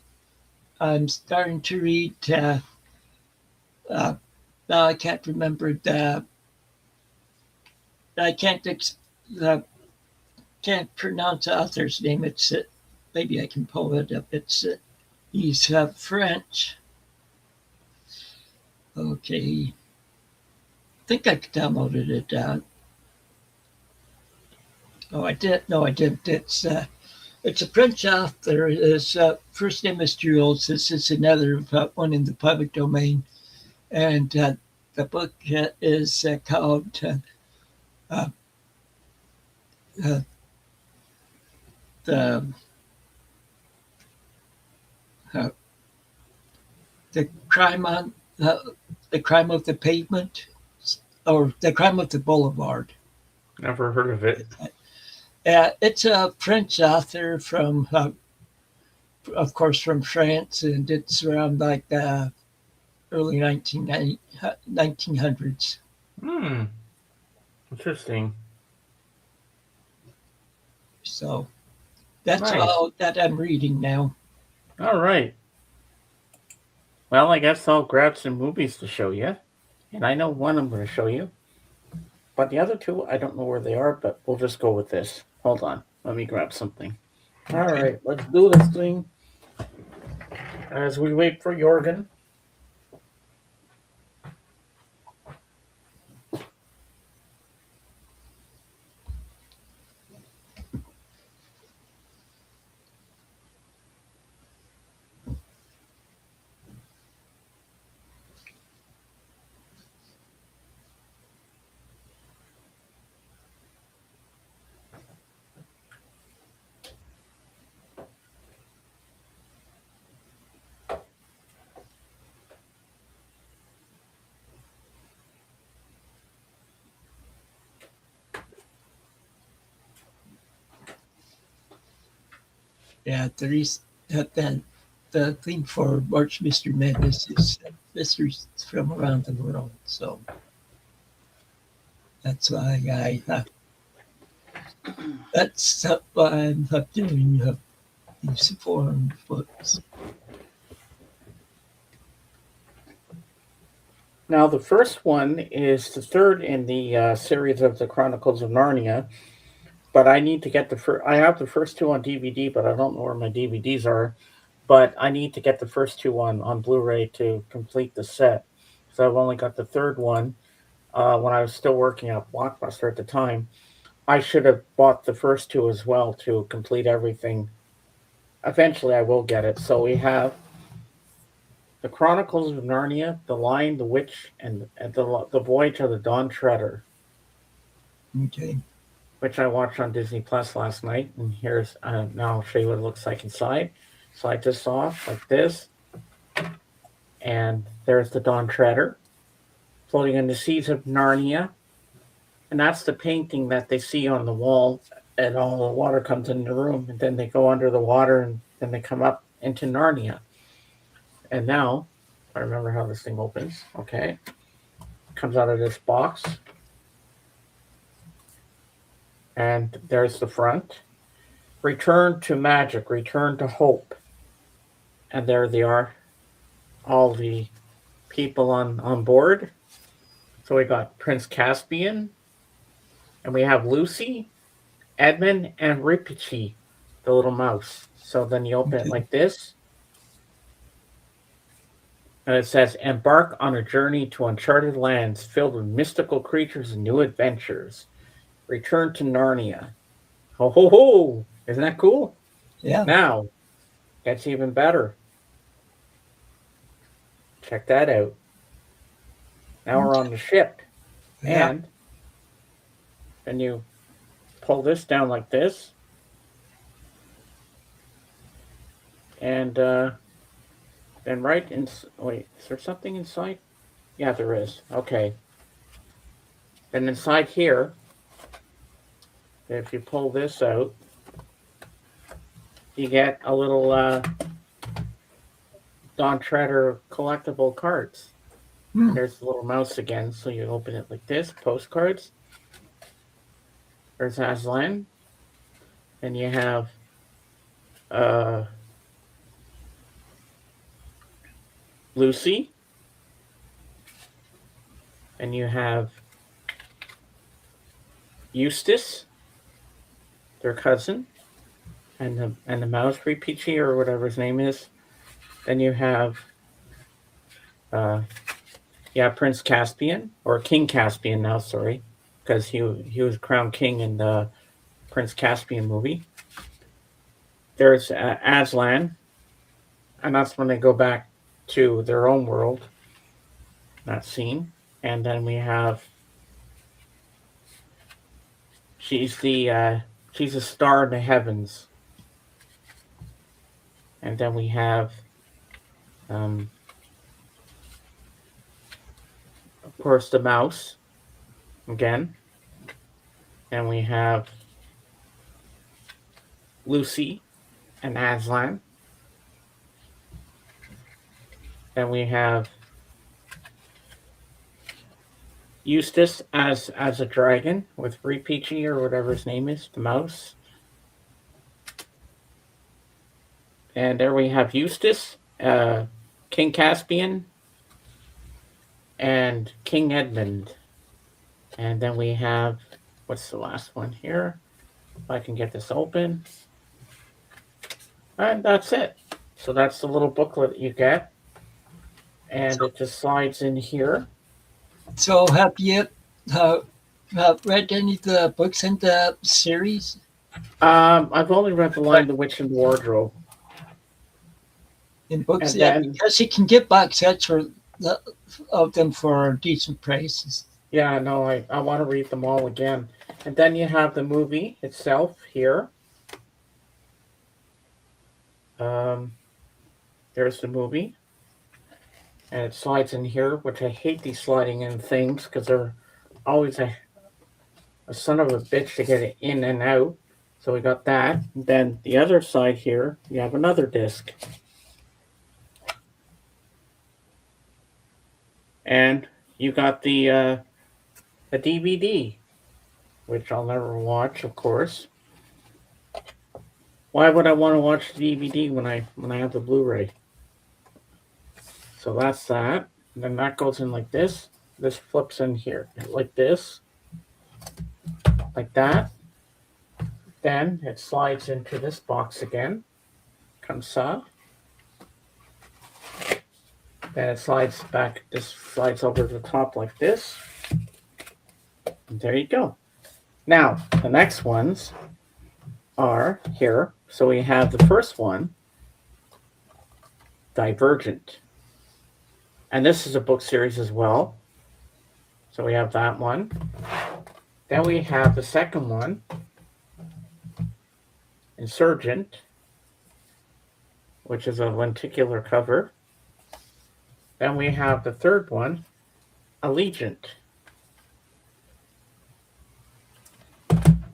I'm starting to read. Uh, Now I can't remember the. I uh, can't pronounce the author's name. It's maybe I can pull it up. It's he's French. Okay, I think I downloaded it. Oh, I did. No, I didn't. It's a French author. His first name is Jules. This is another one in the public domain. and the book is called uh, uh, the uh, the crime on the crime of the pavement, or the crime of the boulevard. Never heard of it. It's a French author from, of course, from France, and it's around like the early 1900s. Hmm. Interesting. So that's Nice. all that I'm reading now. All right. Well, I guess I'll grab some movies to show you. And I know one I'm going to show you. But the other two, I don't know where they are, but we'll just go with this. Hold on. Let me grab something. All Okay. right. Let's do this thing as we wait for Jorgen. Yeah, the theme for March Mystery Madness is mysteries from around the world. So that's why that's what I'm doing these foreign books. Now, the first one is the third in the series of the Chronicles of Narnia. But I need to get the first. I have the first two on DVD, but I don't know where my DVDs are. But I need to get the first two on Blu-ray to complete the set. So I've only got the third one. When I was still working at Blockbuster at the time, I should have bought the first two as well to complete everything. Eventually, I will get it. So we have the Chronicles of Narnia, The Lion, the Witch, and the Voyage of the Dawn Treader, Okay. which I watched on Disney Plus last night. And here's now I'll show you what it looks like inside. Slide this off like this, and there's the Dawn Treader floating in the seas of Narnia, and that's the painting that they see on the wall. And all the water comes in the room, and then they go under the water, and then they come up into Narnia. And now, I remember how this thing opens. Okay, comes out of this box, and there's the front. Return to magic, return to hope. And there they are, all the people on board. So we got Prince Caspian, and we have Lucy, Edmund, and Ripichi, the little mouse. So then you open it Okay. like this, and it says, "Embark on a journey to uncharted lands filled with mystical creatures and new adventures. Return to Narnia." Ho ho ho! Isn't that cool? Yeah. Now, gets even better. Check that out. Now we're on the ship, Yeah. and then you pull this down like this, and then right in. Wait, is there something inside? Yeah, there is. Okay. And inside here, if you pull this out, you get a little Don Treader collectible cards. Hmm. And there's the little mouse again, so you open it like this, postcards. There's Aslan. And you have Lucy. And you have Eustace, their cousin, and the mouse Ripichi or whatever his name is. Then you have Prince Caspian, or King Caspian now, sorry, because he was crowned king in the Prince Caspian movie. There's Aslan, and that's when they go back to their own world. that scene. And then we have she's the she's a star in the heavens. And then we have um, of course the mouse again. And we have Lucy and Aslan. Then we have Eustace as a dragon with Free Peachy or whatever his name is, the mouse. And there we have Eustace, King Caspian, and King Edmund. And then we have, what's the last one here? If I can get this open. And that's it. So that's the little booklet that you get. And it just slides in here. So have you read any of the books in the series? I've only read The Lion, the Witch, and the Wardrobe. In books, And yeah, then, because you can get box sets of them for decent prices. yeah, no, I want to read them all again. And then you have the movie itself here. Um, there's the movie. And it slides in here, which I hate these sliding in things because they're always a son of a bitch to get it in and out. So we got that. And then the other side here, you have another disc. And you got the a DVD, which I'll never watch, of course. Why would I want to watch the DVD when I have the Blu-ray? So that's that. And then that goes in like this. This flips in here like this, like that. Then it slides into this box again. Comes ça. Then it slides back. This slides over the top like this. And there you go. Now the next ones are here. So we have the first one, Divergent. And this is a book series as well. So we have that one. Then we have the second one, Insurgent, which is a lenticular cover. Then we have the third one, Allegiant.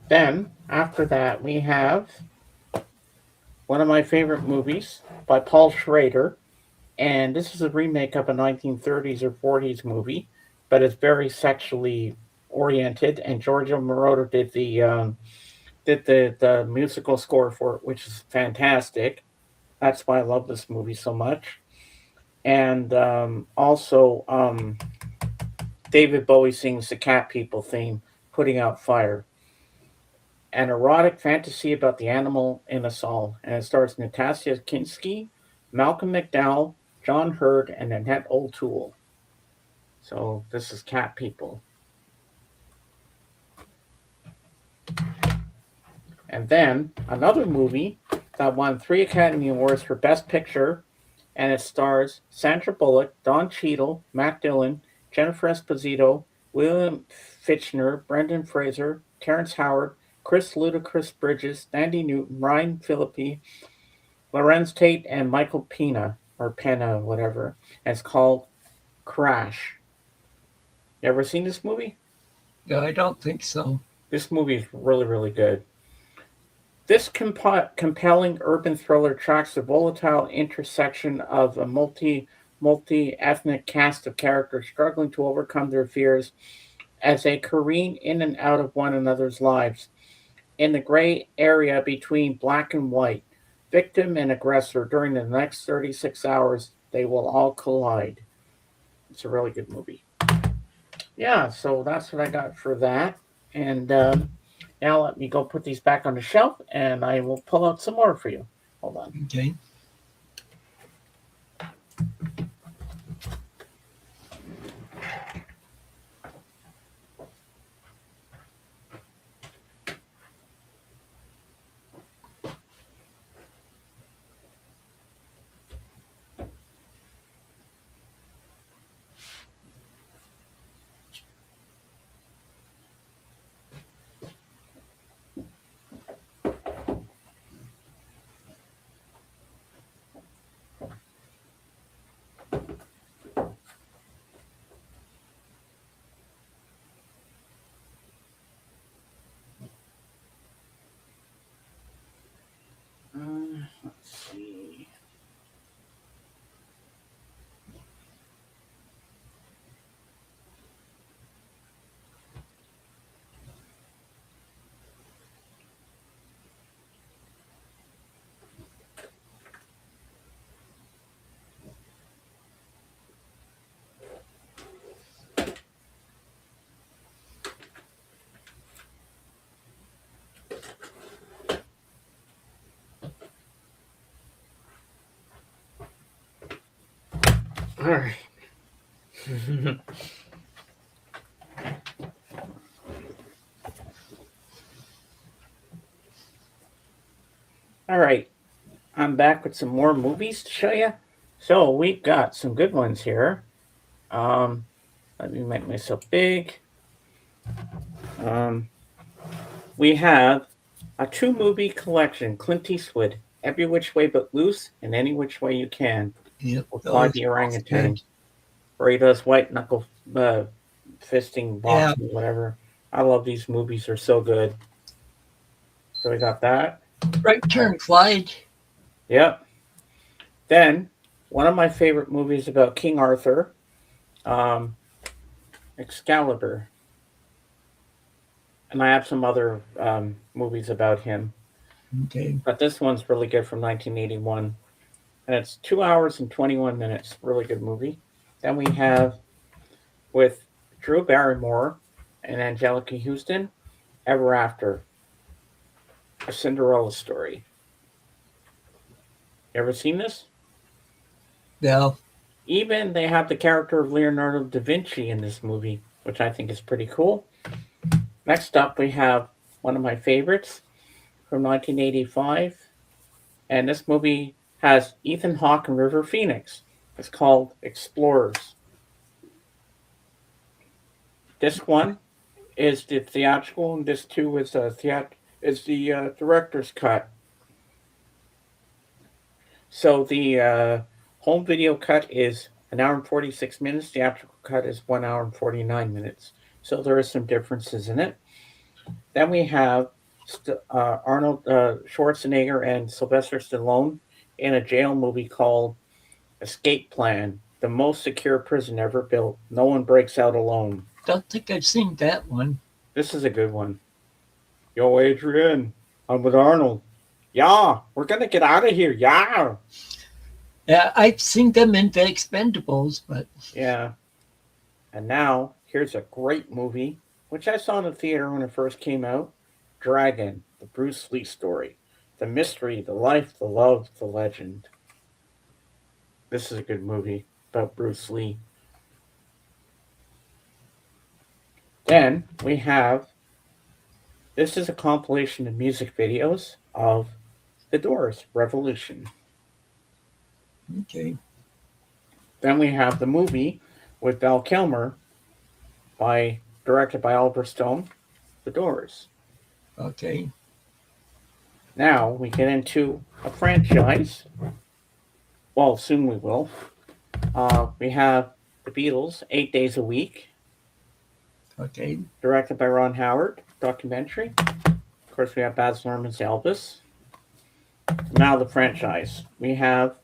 Then, after that, we have one of my favorite movies by Paul Schrader. And this is a remake of a 1930s or 40s movie, but it's very sexually oriented. And Giorgio Moroder did the musical score for it, which is fantastic. That's why I love this movie so much. And also, David Bowie sings the Cat People theme, Putting Out Fire. An erotic fantasy about the animal in us all. And it stars Natasha Kinski, Malcolm McDowell, John Hurd, and Annette O'Toole. So this is Cat People. And then another movie that won 3 Academy Awards for Best Picture, and it stars Sandra Bullock, Don Cheadle, Matt Dillon, Jennifer Esposito, William Fichtner, Brendan Fraser, Terrence Howard, Chris Ludacris Bridges, Andy Newton, Ryan Phillippe, Lorenz Tate, and Michael Pena, or Pena, whatever. And it's called Crash. You ever seen this movie? No, I don't think so. This movie is really, really good. This compelling urban thriller tracks the volatile intersection of a multi-ethnic cast of characters struggling to overcome their fears as they careen in and out of one another's lives. In the gray area between black and white, victim and aggressor, during the next 36 hours, they will all collide. It's a really good movie. Yeah, so that's what I got for that. And now let me go put these back on the shelf, and I will pull out some more for you. Hold on. Okay. All right. All right. I'm back with some more movies to show you. So we've got some good ones here. Um, Let me make myself big. Um, we have a two-movie collection: Clint Eastwood, Every Which Way But Loose, and Any Which Way You Can, Yep, with those Clyde the are both good. Orangutan, where he does white knuckle fisting, Yeah, boxing, whatever. I love these movies; they're so good. So we got that. Right Turn, Clyde. Yep. Then one of my favorite movies about King Arthur, um, Excalibur, and I have some other movies about him. Okay, But this one's really good from 1981, and it's 2 hours and 21 minutes. Really good movie. Then we have with Drew Barrymore and Angelica Houston, Ever After, a Cinderella story. You ever seen this? well, Even they have the character of Leonardo da Vinci in this movie, which I think is pretty cool. Next up, we have one of my favorites from 1985, and this movie has Ethan Hawke and River Phoenix. It's called Explorers. Disc one is the theatrical, and disc two is the director's cut. So the home video cut is an hour and 46 minutes. The theatrical cut is 1 hour and 49 minutes. So there are some differences in it. Then we have Arnold Schwarzenegger and Sylvester Stallone in a jail movie called Escape Plan, the most secure prison ever built. No one breaks out alone. don't think I've seen that one. This is a good one. Yo, Adrian, I'm with Arnold. Yeah, we're gonna get out of here. Yeah. Yeah, I've seen them in the Expendables, but Yeah. And now here's a great movie, which I saw in the theater when it first came out. Dragon, the Bruce Lee story. The mystery, the life, the love, the legend. This is a good movie about Bruce Lee. Then we have this is a compilation of music videos of The Doors, Revolution. okay, Then we have the movie with Val Kilmer directed by Oliver Stone, The Doors. okay, Now we get into a franchise. Well, soon we will. We have The Beatles, 8 Days a Week, okay, directed by Ron Howard, documentary. Of course, we have Baz Luhrmann's Elvis. Now the franchise. We have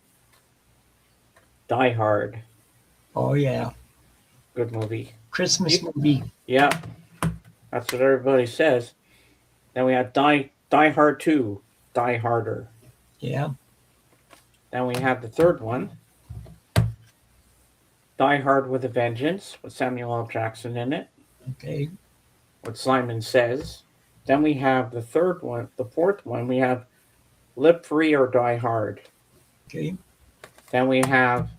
Die Hard, oh yeah, good movie. Christmas movie. Yeah, that's what everybody says. Then we have Die Hard 2, Die Harder. Yeah, Then we have the third one, Die Hard with a Vengeance, with Samuel L. Jackson in it, okay, what Simon Says. Then we have the fourth one, we have Live Free or Die Hard. okay, Then we have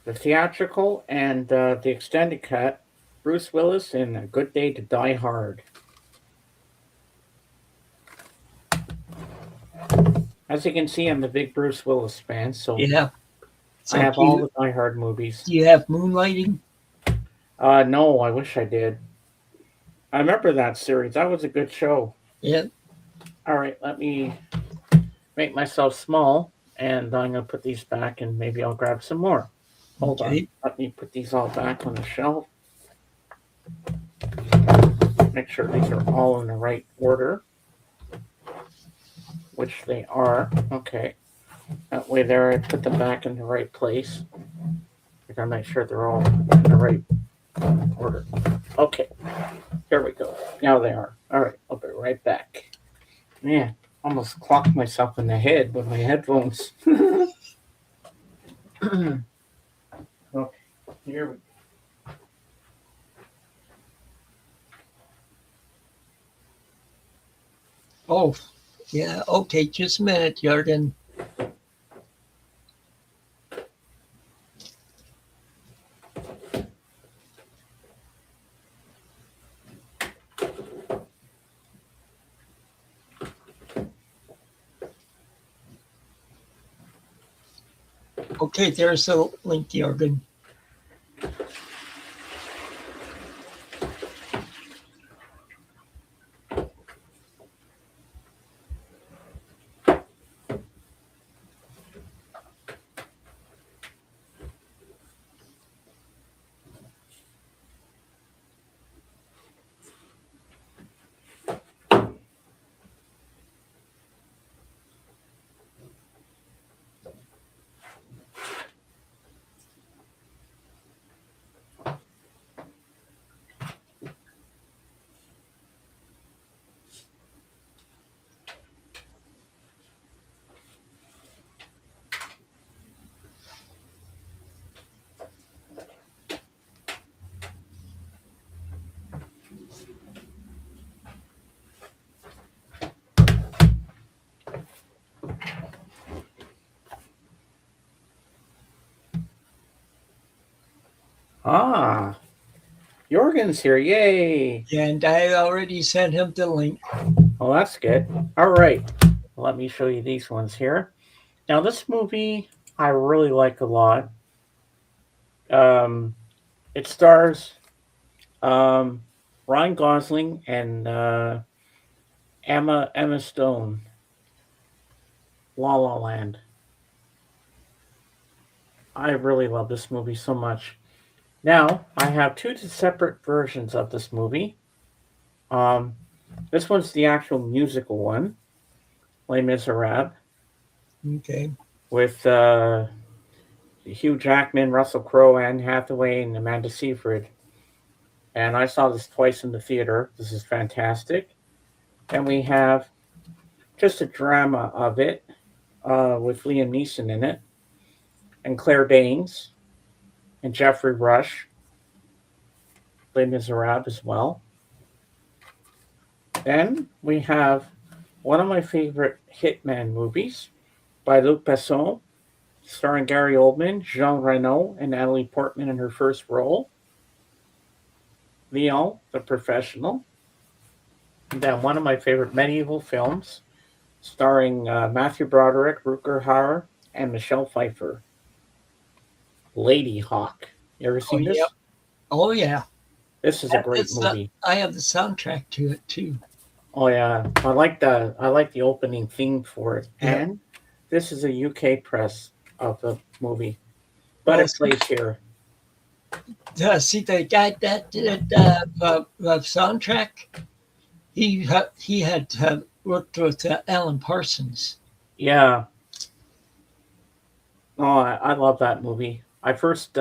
the theatrical and the extended cut, Bruce Willis in A Good Day to Die Hard. As you can see, I'm a big Bruce Willis fan, so yeah. So I have all the Die Hard movies. do you have Moonlighting? No, I wish I did. I remember that series. That was a good show. Yeah, All right, let me make myself small, and I'm going to put these back, and maybe I'll grab some more. Hold okay. on. Let me put these all back on the shelf. Make sure these are all in the right order, which they are. Okay. That way there, I put them back in the right place. I gotta make sure they're all in the right order. Okay. Here we go. Now they are. All right. I'll be right back. Man, almost clocked myself in the head with my headphones. Okay. Here we go. Oh, yeah. Okay, just a minute, Jordan. Okay, there's a link, Jorgen. Ah, Jorgen's here. Yay. And I already sent him the link. Well, that's good. All right. Let me show you these ones here. Now, this movie I really like a lot. Um, it stars um, Ryan Gosling and Emma Stone. La La Land. I really love this movie so much. Now, I have two separate versions of this movie. Um, this one's the actual musical one, Les Miserables, Okay. with Hugh Jackman, Russell Crowe, Anne Hathaway, and Amanda Seyfried. And I saw this twice in the theater. This is fantastic. And we have just a drama of it with Liam Neeson in it, and Claire Danes, and Jeffrey Rush, Les Miserables as well. Then we have one of my favorite Hitman movies by Luc Besson, starring Gary Oldman, Jean Reno, and Natalie Portman in her first role. Leon, the Professional. And then one of my favorite medieval films, starring Matthew Broderick, Rutger Hauer, and Michelle Pfeiffer. Lady Hawk. You ever Oh seen yeah. this? Oh yeah. This is a great It's the, movie. I have the soundtrack to it too. Oh yeah, I like the opening theme for it, Yeah. and this is a UK press of the movie, but Well, it plays here. see the guy that did the soundtrack. He had worked with Alan Parsons. Yeah, oh, I love that movie. I first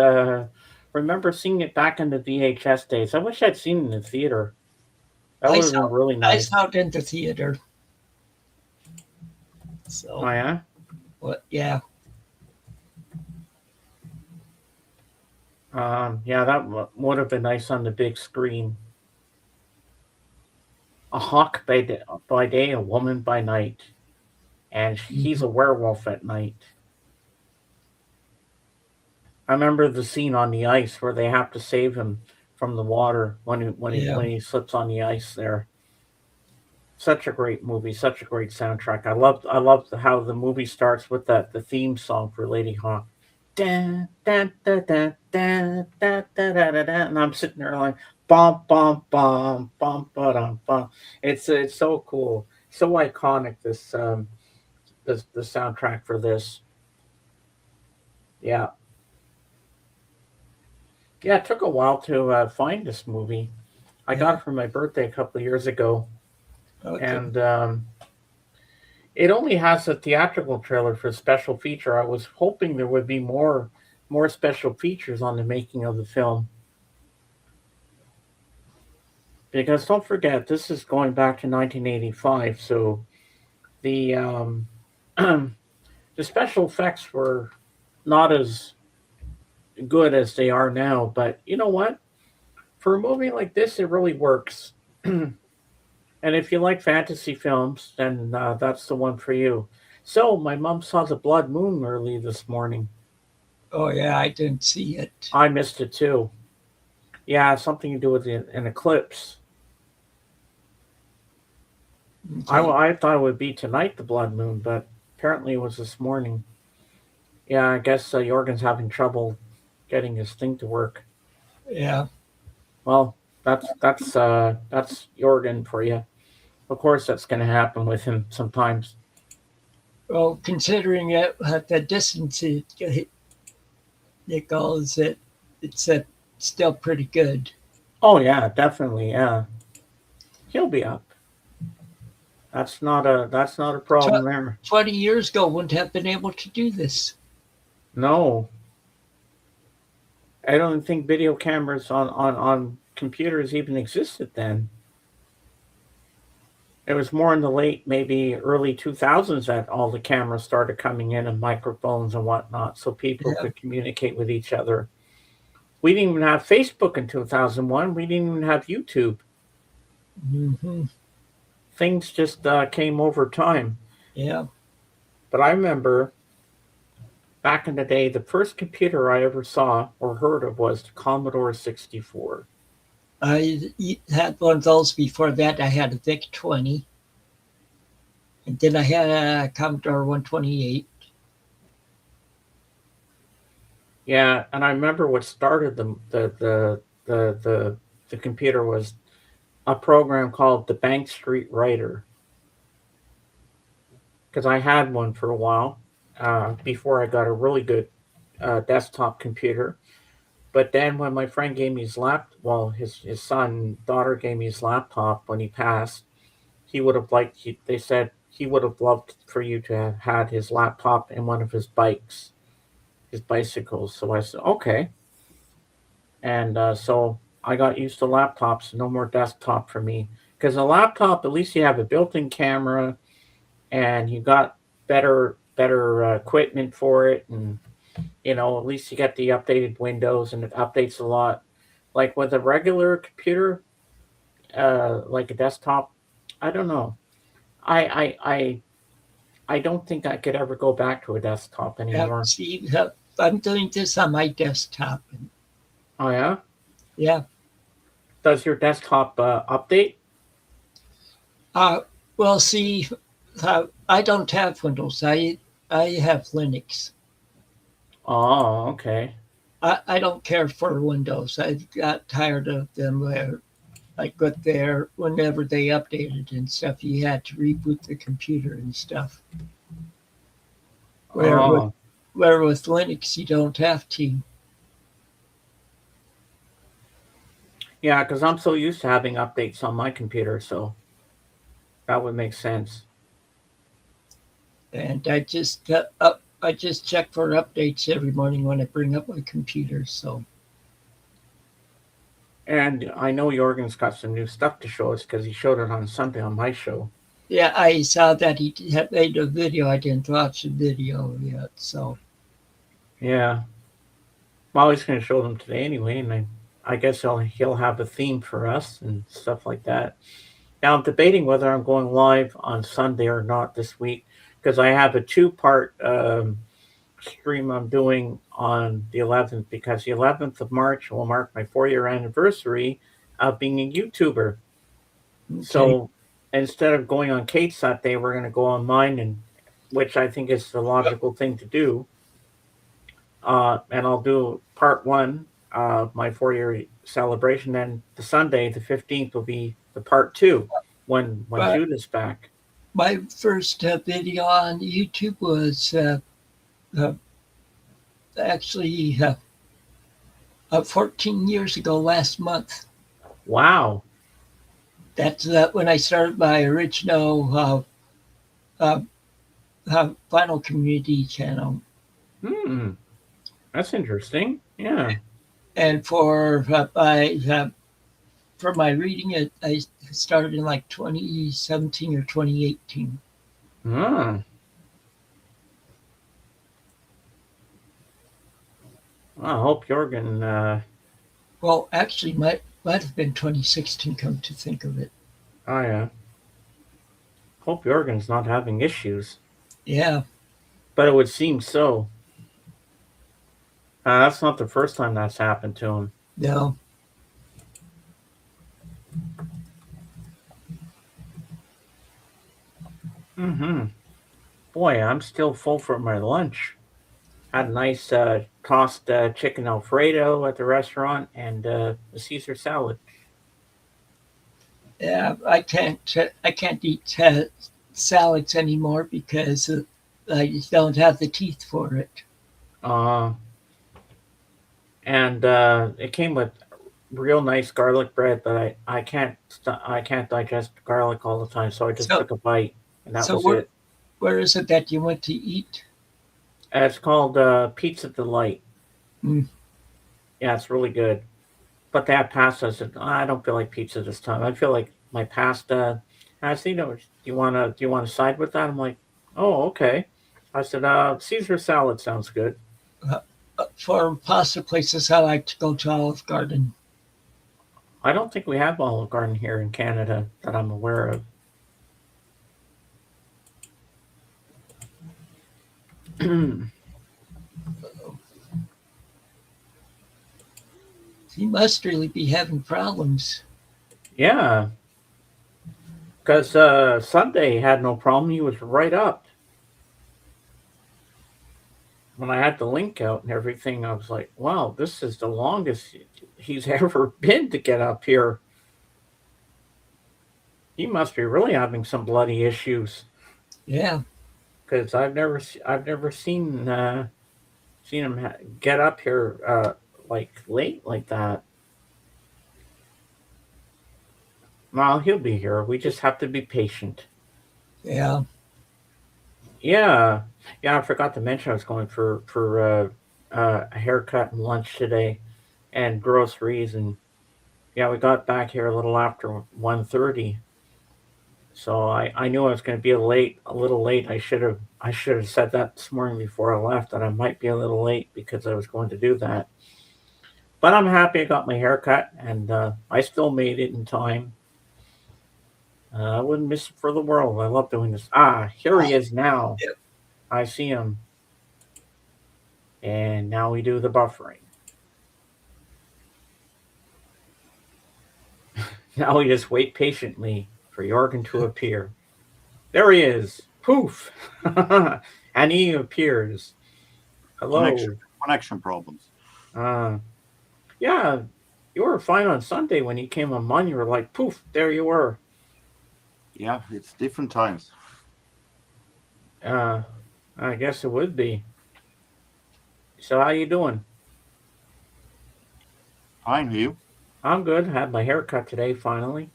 remember seeing it back in the VHS days. I wish I'd seen it in the theater. That I would have saw been really I nice. saw it in the theater. Oh So, yeah, but yeah. yeah, that would have been nice on the big screen. A hawk by day, a woman by night, and he's Mhm. a werewolf at night. I remember the scene on the ice where they have to save him from the water Yeah. when he slips on the ice there. Such a great movie, such a great soundtrack. I loved how the movie starts with the theme song for Lady Hawk. Da, da, da, da, da, da, da, da, da, da, and I'm sitting there like bum bum bum bum bum bum. It's so cool, so iconic. This the soundtrack for this. Yeah, yeah. It took a while to find this movie. I got Yeah. it for my birthday a couple of years ago, Okay. and it only has a theatrical trailer for special feature. I was hoping there would be more special features on the making of the film because don't forget this is going back to 1985, so the the special effects were not as good as they are now. But you know what? For a movie like this, it really works. And if you like fantasy films, then that's the one for you. So my mom saw the blood moon early this morning. Oh yeah, I didn't see it. I missed it too. Yeah, something to do with an eclipse. Okay. I thought it would be tonight, the blood moon, but apparently it was this morning. Yeah, I guess Jorgen's having trouble getting his thing to work. Yeah. Well, that's Jorgen for you. Of course, that's going to happen with him sometimes. Well, considering it, the distance it goes, it's still pretty good. Oh yeah, definitely. Yeah, he'll be up. That's not a problem Tw- there. 20 years ago, wouldn't have been able to do this. No, I don't think video cameras on computers even existed then. It was more in the late, maybe early 2000s that all the cameras started coming in and microphones and whatnot, so people Yeah. could communicate with each other. We didn't even have Facebook in 2001. We didn't even have YouTube. Hmm. Things just came over time. Yeah. But I remember back in the day, the first computer I ever saw or heard of was the Commodore 64. I had one of those before that. I had a VIC 20, and then I had a Commodore 128. Yeah, and I remember what started the computer was a program called the Bank Street Writer, because I had one for a while before I got a really good desktop computer. But then when my friend gave me his his son daughter gave me his laptop when he passed, he would have liked. They said he would have loved for you to have had his laptop and one of his bikes, his bicycles. So I said okay, and so I got used to laptops. No more desktop for me, because a laptop at least you have a built-in camera and you got better equipment for it, and at least you get the updated Windows and it updates a lot. Like with a regular computer, like a desktop, I don't know. I don't think I could ever go back to a desktop Yeah, anymore. see, I'm doing this on my desktop. And Oh yeah, yeah. does your desktop update? Uh, well, see, I don't have Windows. I have Linux. Oh, okay. I don't care for Windows. I got tired of them where I got there whenever they updated and stuff. You had to reboot the computer and stuff. Where with Oh, where with Linux you don't have to. yeah, because I'm so used to having updates on my computer, so that would make sense. And I just check for updates every morning when I bring up my computer. So And I know Jorgen's got some new stuff to show us because he showed it on Sunday on my show. yeah, I saw that he had made a video. I didn't watch the video yet. So Yeah. Well, he's going to show them today anyway, and I guess he'll have a theme for us and stuff like that. Now I'm debating whether I'm going live on Sunday or not this week because I have a two-part stream I'm doing on the 11th because the 11th of March will mark my 4-year anniversary of being a YouTuber. okay, So instead of going on Kate's that day, we're going to go on mine, and which I think is the logical thing to do. And I'll do part one of my 4-year celebration. Then the Sunday, the 15th, will be the part two when but Judah's back. my first video on YouTube was uh, actually 14 years ago last month. Wow. That's when I started my original final community channel. Hmm. That's interesting. Yeah. And for my reading, I started in like 2017 or 2018. Ah. I hope Jorgen. Well, actually, might have been 2016. Come to think of it, I hope Jorgen's not having issues, yeah. but it would seem so. That's not the first time that's happened to him. No, Mm-hmm. Boy, I'm still full for my lunch. Had a nice tossed chicken Alfredo at the restaurant and a Caesar salad. Yeah, I can't eat salads anymore because I just don't have the teeth for it. Uh, and it came with real nice garlic bread, but I can't digest garlic all the time, so I just So took a bite, and that so was it. where is it that you went to eat? It's called Pizza Delight. Mm, Yeah, it's really good. But they have pasta. I said, I don't feel like pizza this time. I feel like my pasta. I said, do you want to side with that? I'm like, oh, okay. I said, Caesar salad sounds good. uh, for pasta places, I like to go to Olive Garden. I don't think we have Olive Garden here in Canada that I'm aware of. He must really be having problems. Yeah, because Sunday had no problem. He was right up. When I had the link out and everything, I was like, wow, this is the longest he's ever been to get up here. He must be really having some bloody issues Yeah, because I've never seen him get up here like late like that. Well, he'll be here. We just have to be patient. yeah. Yeah, yeah. I forgot to mention I was going for a haircut and lunch today, and groceries, and yeah, we got back here a little after 1:30. So I knew I was going to be a little late. I should have said that this morning before I left that I might be a little late because I was going to do that. But I'm happy I got my hair cut and I still made it in time. I wouldn't miss it for the world. I love doing this. Ah, here he is now. Yeah. I see him. And now we do the buffering. Now we just wait patiently for Jorgen to appear. There he is. Poof. And he appears. connection Hello. connection problems. Uh, yeah, you were fine on Sunday when he came on Monday. You were like, poof, there you were. Yeah, it's different times. Uh, I guess it would be. So how you doing? Fine, you? I'm good. Had my hair cut today finally.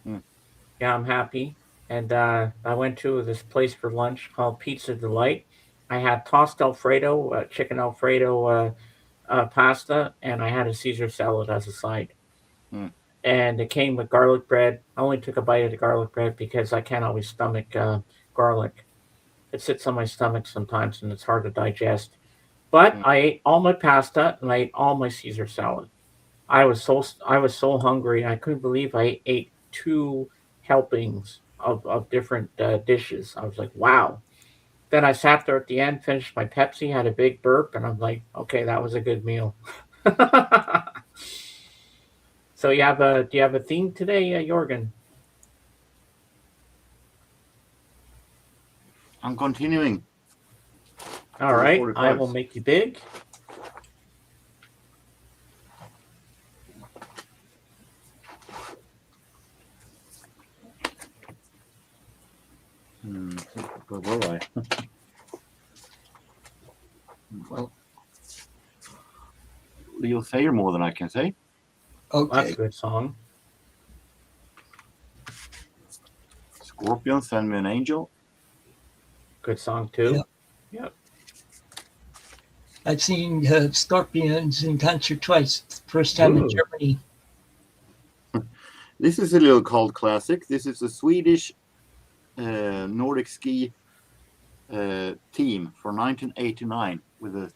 Hmm. Yeah, I'm happy. And I went to this place for lunch called Pizza Delight. I had tossed Alfredo, chicken Alfredo pasta, and I had a Caesar salad as a side. Hmm. And it came with garlic bread. I only took a bite of the garlic bread because I can't always stomach garlic. It sits on my stomach sometimes and it's hard to digest. But Hmm. I ate all my pasta and I ate all my Caesar salad. I was so hungry. I couldn't believe I ate two helpings of different dishes. I was like, wow. Then I sat there at the end, finished my Pepsi, had a big burp, and I'm like, okay, that was a good meal. So do you have a theme today, Jorgen? I'm continuing All for the right, I will 45s. make you big. Where were I? Well, you'll say more than I can say. That's Okay. a good song. Scorpion, send me an angel. Good song Yeah. too. Yep. I've seen Scorpions in concert twice. First time in Ooh. Germany. This is a little cult classic. This is a Swedish Nordic ski team for 1989 with a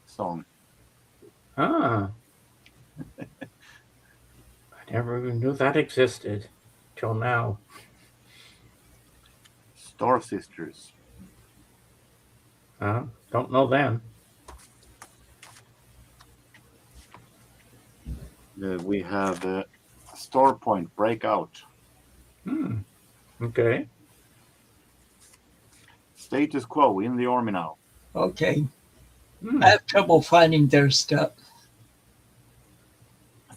song. Ah, I never even knew that existed till now. Star Sisters. Don't know them. We have Starpoint Breakout. Hmm. Okay. Status Quo in the army now. Okay. Hmm. I have trouble finding their stuff.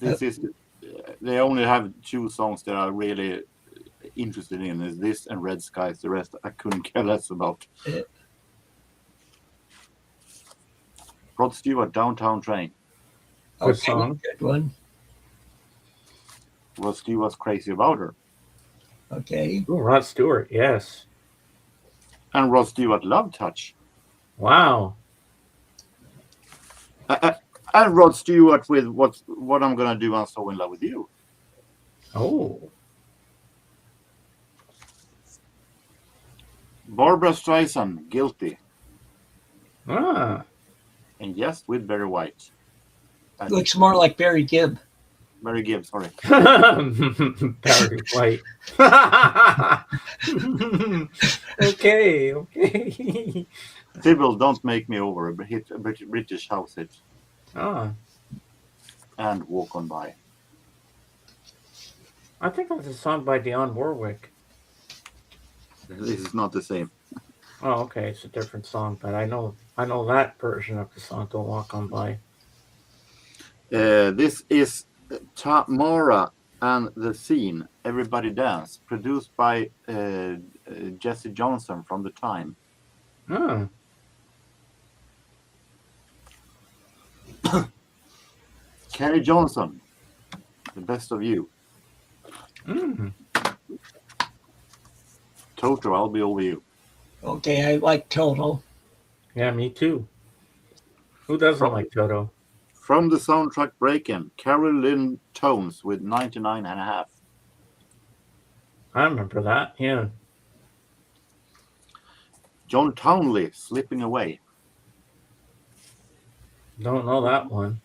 This is they only have 2 songs that are really interested in. Is this and Red Skies? The rest I couldn't care less about. Uh, Rod Stewart, Downtown Train. Good Okay, song. good one. Rod Stewart's Crazy About Her. Okay. Ooh, Rod Stewart, yes. And Rod Stewart, Love Touch. Wow. And Rod Stewart with what I'm gonna do. I'm so in love with you. Oh. Barbara Streisand, Guilty. Ah. And yes, with Barry White. Looks more like Barry Gibb. Barry Gibb, sorry. Barry White. Okay. Sybil, Don't Make Me Over, a British house hit. Ah. And Walk On By. I think that's a song by Dionne Warwick. This is not the same. Oh, okay. It's a different song, but I know that version of the song, Don't Walk On By. This is Tamara and the Scene, Everybody Dance, produced by Jesse Johnson from The Time. Ah. Carrie Johnson, The Best of You. Mm. Toto, I'll Be Over You. Okay, I like Total. Yeah, me too. Who doesn't like Toto? From the soundtrack Breakin', Carol Lynn Tones with 99 and a half. I remember that. Yeah. John Townley, Slipping Away. Don't know that one.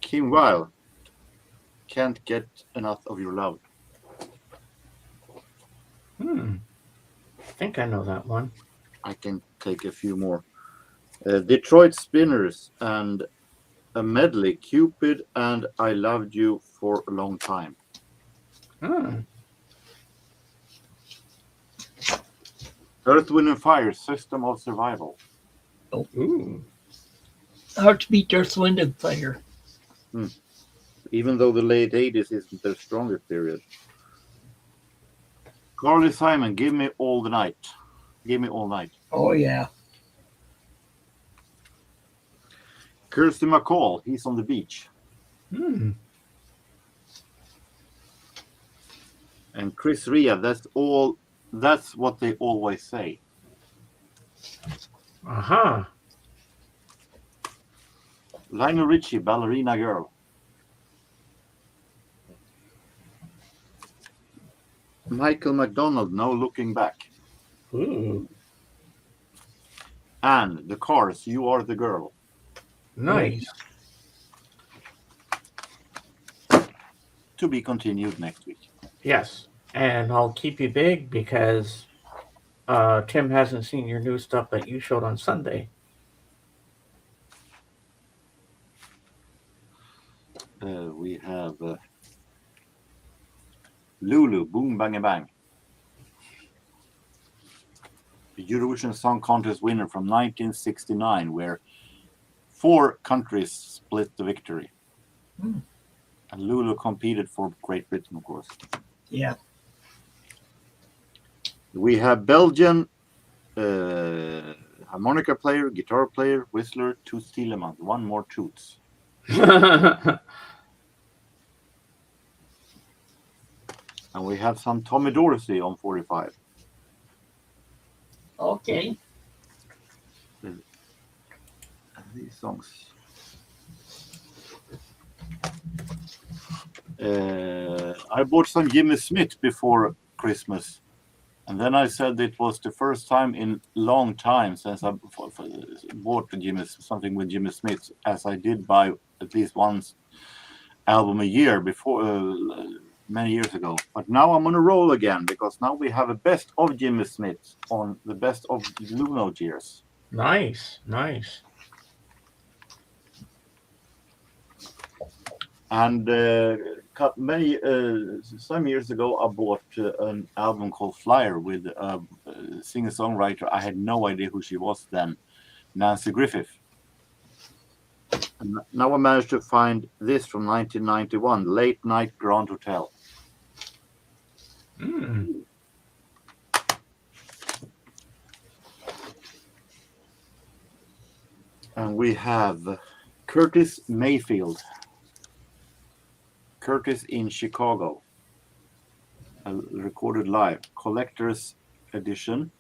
Kim Wilde, Can't Get Enough of Your Love. I think I know that one. I can take a few more. Detroit Spinners and a medley, Cupid and I Loved You for a Long Time. Earth, Wind and Fire, System of Survival. Ooh. Hard to beat Earth, Wind and Fire. Even though the late 80s isn't their strongest period. Carly Simon, Give Me All the Night. Give Me All Night. Oh, yeah. Kirsty MacColl, He's on the Beach. Hmm. And Chris Rea, That's What They Always Say. Aha. Lionel Richie, Ballerina Girl. Michael McDonald, No Looking Back. Ooh. And The Cars, You Are the Girl. Nice. To be continued next week. Yes. And I'll keep you big because Tim hasn't seen your new stuff that you showed on Sunday. We have Lulu, Boom Bang Bang. The Eurovision Song Contest winner from 1969, where 4 countries split the victory. Hmm. And Lulu competed for Great Britain, of course. Yeah. We have Belgian harmonica player, guitar player, whistler, Toots Thielemans. One more Toots. And we have some Tommy Dorsey on 45. Okay. These songs. I bought some Jimmy Smith before Christmas. And then I said it was the first time in a long time since I bought something with Jimmy Smith, as I did buy at least one album a year before, many years ago. But now I'm on a roll again, because now we have a best of Jimmy Smith on the best of Blue Note years. Nice. And a some years ago, I bought an album called Flyer with a singer-songwriter. I had no idea who she was then, Nancy Griffith. And now I managed to find this from 1991, Late Night Grand Hotel. Mm. And we have Curtis Mayfield. Curtis in Chicago. Recorded live. Collector's edition.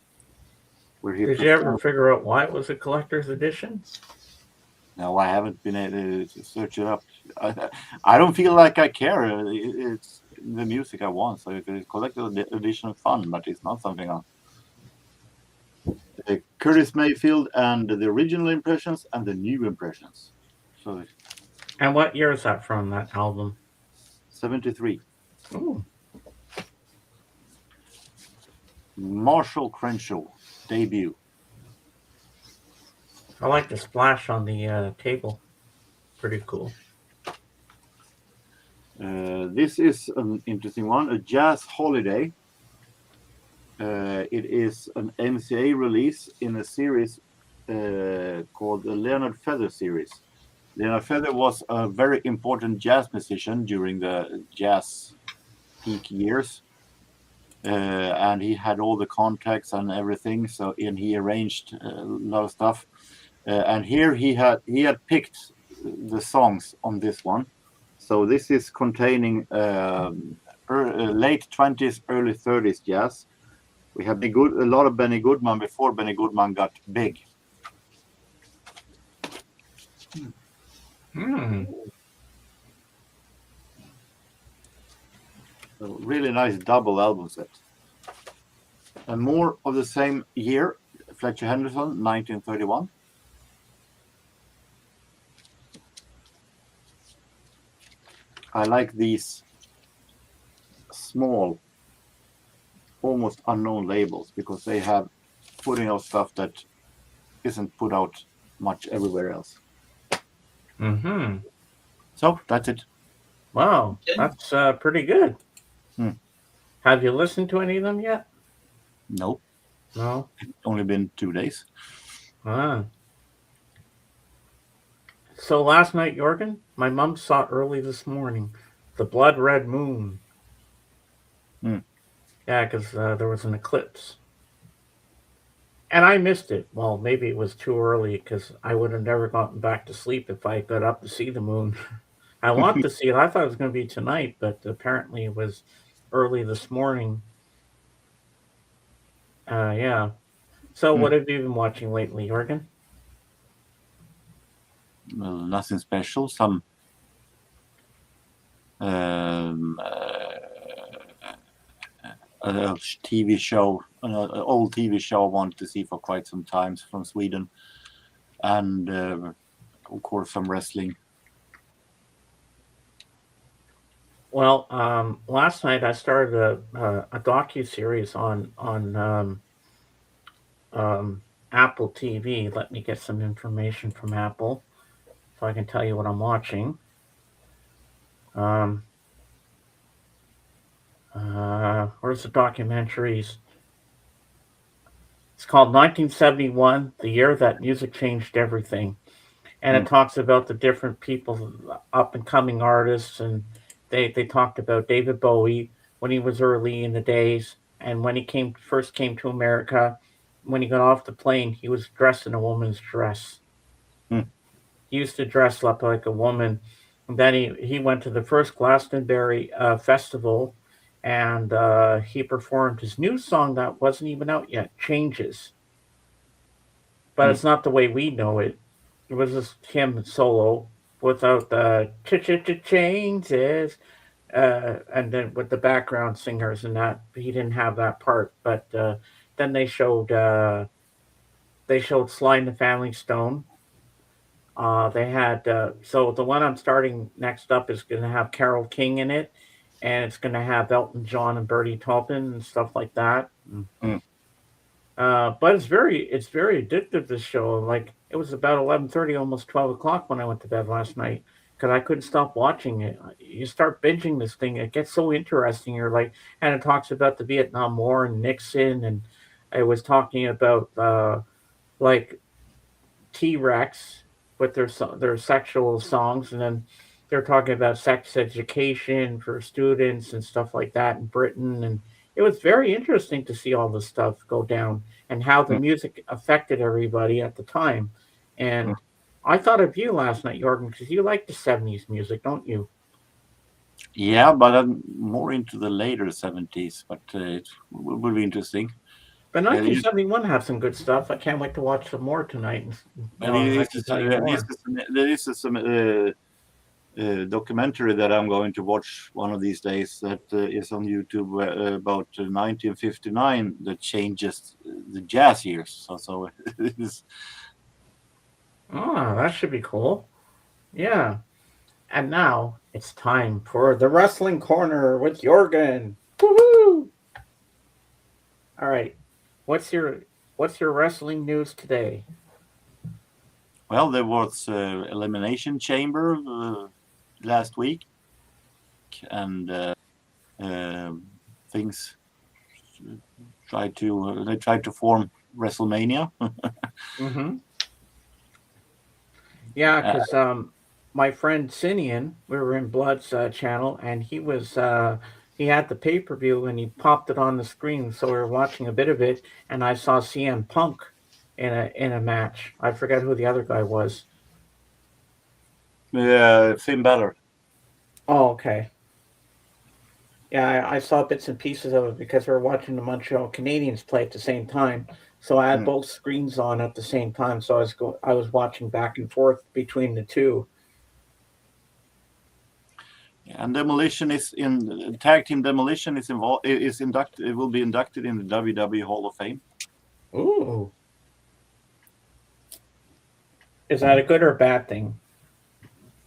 Did you ever figure out why it was a collector's edition? No, I haven't been able to search it up. I don't feel like I care. It's the music I want. So if it's collector's edition, fun, but it's not something else. Curtis Mayfield and the original impressions and the new impressions. So. And what year is that from, that album? 73. Ooh. Marshall Crenshaw debut. I like the splash on the table. Pretty cool. This is an interesting one. A Jazz Holiday. It is an MCA release in a series called the Leonard Feather series. Leonard Feather was a very important jazz musician during the jazz peak years. And he had all the contacts and everything, and he arranged a lot of stuff. And here he had picked the songs on this one. So this is containing late 20s, early 30s jazz. We have a lot of Benny Goodman before Benny Goodman got big. So really nice double album set. And more of the same year, Fletcher Henderson, 1931. I like these small, almost unknown labels because they have putting out stuff that isn't put out much everywhere else. Mm-hmm. So that's it. Wow, that's pretty good. Have you listened to any of them yet? Nope. No. It's only been 2 days. So last night, Jorgen, my mom saw early this morning the Blood Red Moon. Yeah, because there was an eclipse. And I missed it. Well, maybe it was too early because I would have never gotten back to sleep if I got up to see the moon. I want to see it. I thought it was going to be tonight, but apparently it was early this morning. Yeah. So what have you been watching lately, Jorgen? Well, nothing special. Some a TV show, an old TV show I wanted to see for quite some time from Sweden, and of course some wrestling. Well, last night I started a docu-series on Apple TV. Let me get some information from Apple so I can tell you what I'm watching. Where's the documentaries? It's called 1971, the year that music changed everything. And it talks about the different people, up and coming artists, and they talked about David Bowie when he was early in the days, and when he first came to America. When he got off the plane, he was dressed in a woman's dress. He used to dress up like a woman. And then he went to the first Glastonbury festival, and he performed his new song that wasn't even out yet, Changes. But it's not the way we know it. It was just him solo without the changes, and then with the background singers and that. He didn't have that part. But then they showed Sly and the Family Stone. They had so the one I'm starting next up is going to have Carole King in it, and it's going to have Elton John and Bertie Taupin and stuff like that. But it's very addictive, this show. Like, it was about 11:30, almost 12 o'clock when I went to bed last night, because I couldn't stop watching it. You start binging this thing, it gets so interesting. You're like, and it talks about the Vietnam War and Nixon, and it was talking about like T-Rex with their sexual songs, and then they're talking about sex education for students and stuff like that in Britain, and it was very interesting to see all this stuff go down and how the Mm, music affected everybody at the time. mm. And I thought of you last night, Jorgen, because you like the '70s music, don't you? Yeah, but I'm more into the later 70s, but it will be interesting. But Yeah, you, 1971 have some good stuff. I can't wait to watch some more tonight. but I can tell you more. there is some documentary that I'm going to watch one of these days that is on YouTube about 1959 that changes the jazz years. So it is, Ah, that should be cool. Yeah. And now it's time for the wrestling corner with Jorgen. Woohoo! All right. What's your what's your wrestling news today? well, there was Elimination Chamber last week, and uh, things they tried to form WrestleMania. Mm-hmm. Yeah, Uh, because my friend Sinian, we were in Blood's channel, and he had the pay per view and he popped it on the screen, so we were watching a bit of it, and I saw CM Punk in a match. I forget who the other guy was. Finn Balor. Oh, okay. Yeah, I saw bits and pieces of it because we were watching the Montreal Canadiens play at the same time. So I had Hmm. both screens on at the same time. So I was watching back and forth between the two. And Demolition is in tag team. Demolition is involved. Is inducted. It will be inducted in the WWE Hall of Fame. Ooh, is that a good or a bad thing?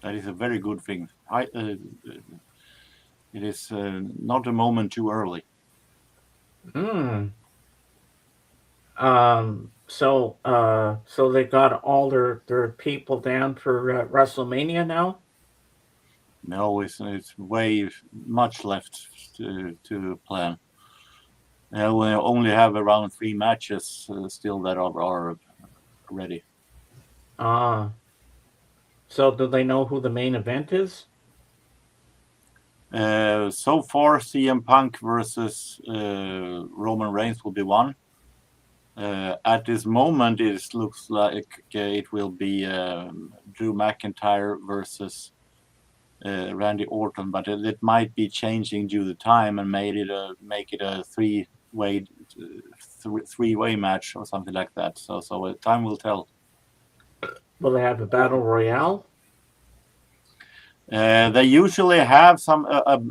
That is a very good thing. It is not a moment too early. Hmm. So they got all their people down for WrestleMania now. No, it's way much left to plan. We only have around 3 matches still that are ready. Ah, so do they know who the main event is? So far, CM Punk versus Roman Reigns will be one. At this moment, it looks like it will be Drew McIntyre versus Randy Orton, but it might be changing due to time and make it a three-way match or something like that. So time will tell. Will they have a battle royale? They usually have some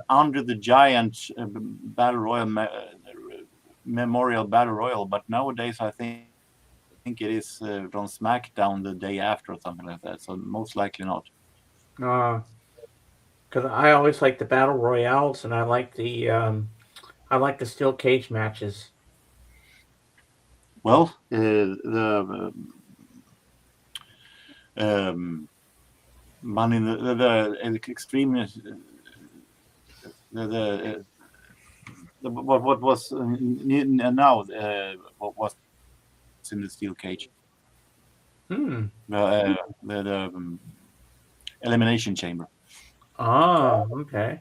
under the giant battle royal memorial battle royal, but nowadays I think it is on SmackDown the day after or something like that. So most likely not. Because I always like the battle royales, and I like the steel cage matches. Well, the money in the extreme what was now what was in the steel cage Hmm. the elimination chamber. Ah, okay.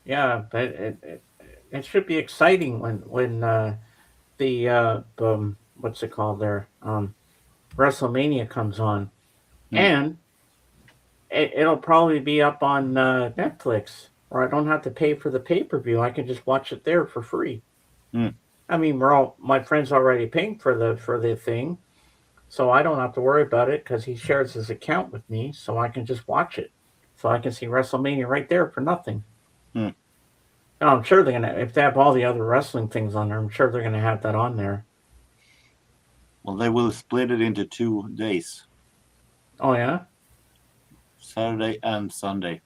Yeah, but it should be exciting when the what's it called there WrestleMania comes on, Hmm. and it'll probably be up on Netflix, or I don't have to pay for the pay per view. I can just watch it there for free. Hmm. I mean, my friend's already paying for the thing, so I don't have to worry about it because he shares his account with me, so I can just watch it. So I can see WrestleMania right there for nothing. Hmm. Now, I'm sure they're gonna if they have all the other wrestling things on there. I'm sure they're gonna have that on there. Well, they will split it into 2 days, Oh yeah. Saturday and Sunday.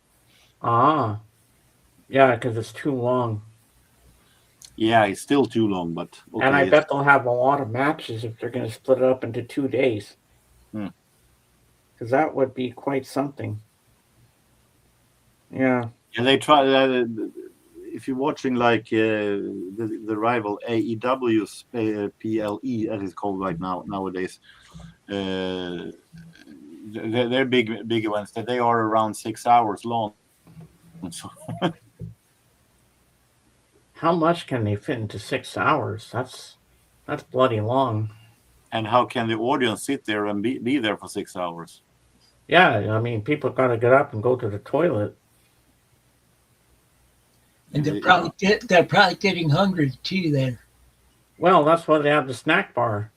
Ah, yeah, because it's too long. Yeah, it's still too long, but And I okay. bet they'll have a lot of matches if they're going to split it up into 2 days. Hmm. Because that would be quite something. Yeah. Yeah, they try. If you're watching like the rival AEW's PLE, as it's called right now nowadays, they're big events. That they are around 6 hours long. So, How much can they fit into 6 hours? That's bloody long. and how can the audience sit there and be there for 6 hours? Yeah, I mean, people got to get up and go to the toilet. And Yeah, they're probably getting hungry too there. Well, that's why they have the snack bar.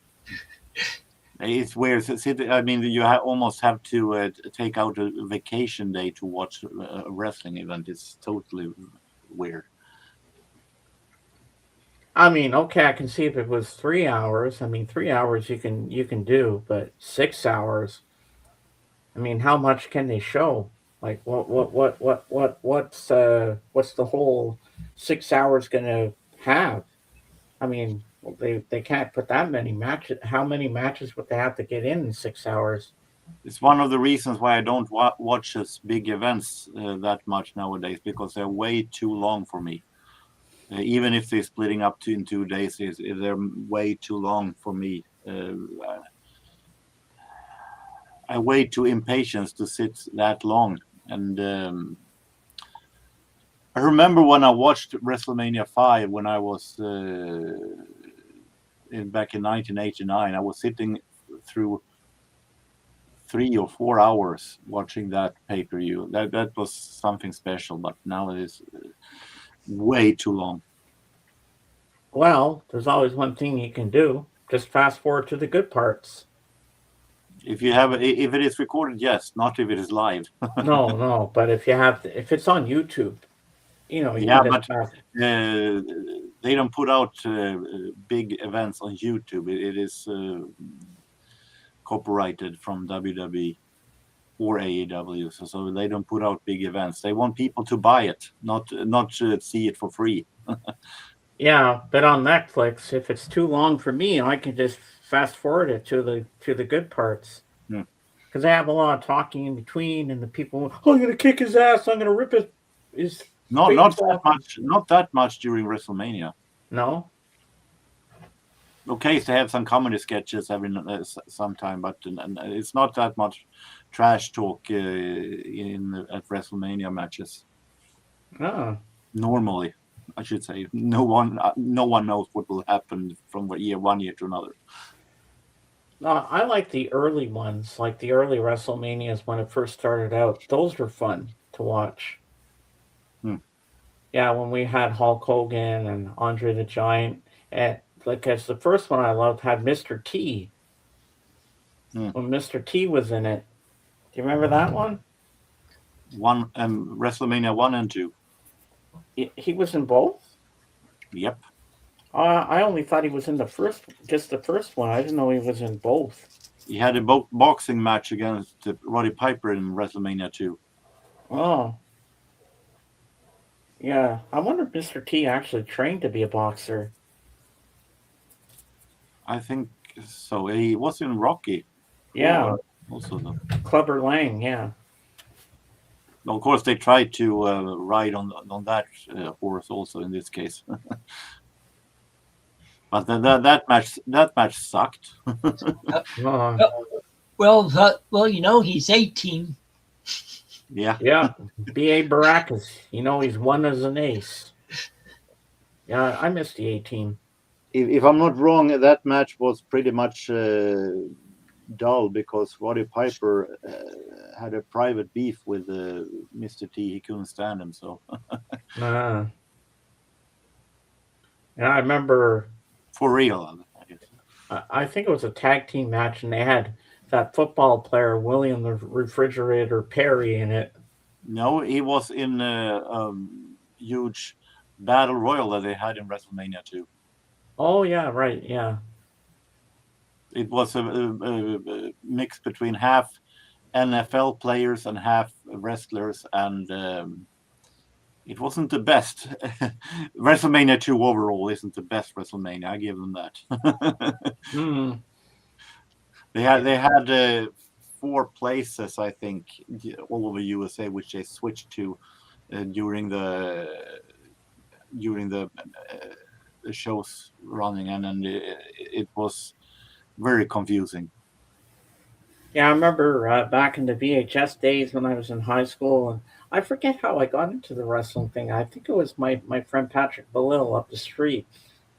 it's weird. I mean, you almost have to take out a vacation day to watch a wrestling event. It's totally weird. I mean, okay, I can see if it was 3 hours. I mean, 3 hours you can do, but 6 hours. I mean, how much can they show? Like, what's the whole 6 hours gonna have? I mean, well, they can't put that many matches. How many matches would they have to get in 6 hours? It's one of the reasons why I don't watch big events that much nowadays, because they're way too long for me. Even if they're splitting up in 2 days, they're way too long for me. I way too impatient to sit that long. And I remember when I watched WrestleMania 5 when I was back in 1989. I was sitting through 3 or 4 hours watching that pay-per-view. That was something special, but now it is way too long. Well, there's always one thing you can do. Just fast forward to the good parts. If it is recorded, yes, not if it is live. No, no, but if it's on YouTube, you Yeah, can just but they don't put out big events on YouTube. It is copyrighted from WWE or AEW, so they don't put out big events. They want people to buy it, not see it for free. Yeah, but on Netflix, if it's too long for me, I can just fast forward it to the good parts. Hmm. Because they have a lot of talking in between, and the people, oh, I'm gonna kick his ass, I'm gonna rip his No, face not that off. much. Not that much during WrestleMania. No, Okay, they have some comedy sketches every sometime, but it's not that much trash talk at WrestleMania matches. oh, Normally, I should say, no one knows what will happen from one year to another. no, I like the early ones, like the early WrestleManias when it first started out. Those were fun to watch. Hmm. Yeah, when we had Hulk Hogan and Andre the Giant, and like as the first one I loved had Mr. T. Hmm. When Mr. T was in it, do you remember that one? One WrestleMania 1 and 2. He was in both. Yep, I only thought he was in just the first one. I didn't know he was in both. he had a boxing match against Roddy Piper in WrestleMania 2. Oh, yeah. I wonder if Mr. T actually trained to be a boxer. I think so. He was in Rocky. Yeah, Also, though. Clubber Lang. Yeah. Of course, they tried to ride on that horse also in this case. But that match sucked. Uh, Well, he's 18. Yeah. yeah. B.A. Baracus. He's won as an ace. Yeah, I missed the 18. If I'm not wrong, that match was pretty much dull because Roddy Piper had a private beef with Mr. T. He couldn't stand him, so Uh, yeah, I remember. for real, I guess. I think it was a tag team match, and they had that football player William the Refrigerator Perry in it. No, he was in a huge battle royal that they had in WrestleMania 2. Oh yeah, right, yeah. It was a mix between half NFL players and half wrestlers, and it wasn't the best. WrestleMania 2 overall isn't the best WrestleMania. I give them that. Mm. They had 4 places, I think, all over USA, which they switched to during the shows running, and it was very confusing. Yeah, I remember back in the VHS days when I was in high school, and I forget how I got into the wrestling thing. I think it was my friend Patrick Bellil up the street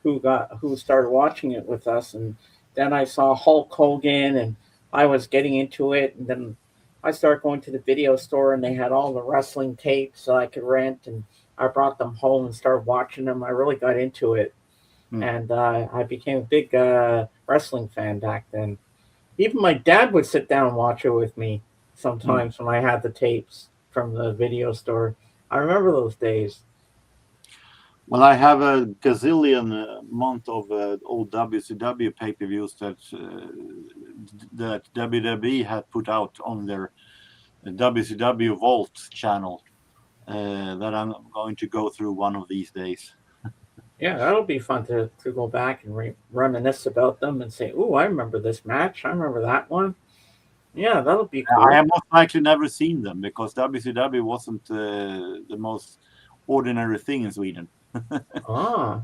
who started watching it with us, and then I saw Hulk Hogan, and I was getting into it, and then I started going to the video store, and they had all the wrestling tapes that I could rent, and I brought them home and started watching them. I really got into it, and I became a big wrestling fan back then. Even my dad would sit down and watch it with me sometimes when I had the tapes from the video store. I remember those days. Well, I have a gazillion month of old WCW pay-per-views that WWE had put out on their WCW Vault channel that I'm going to go through one of these days. Yeah, that'll be fun to go back and reminisce about them and say, "Ooh, I remember this match. I remember that one." Yeah, that'll be cool. I have most likely never seen them because WCW wasn't the most ordinary thing in Sweden. Ah,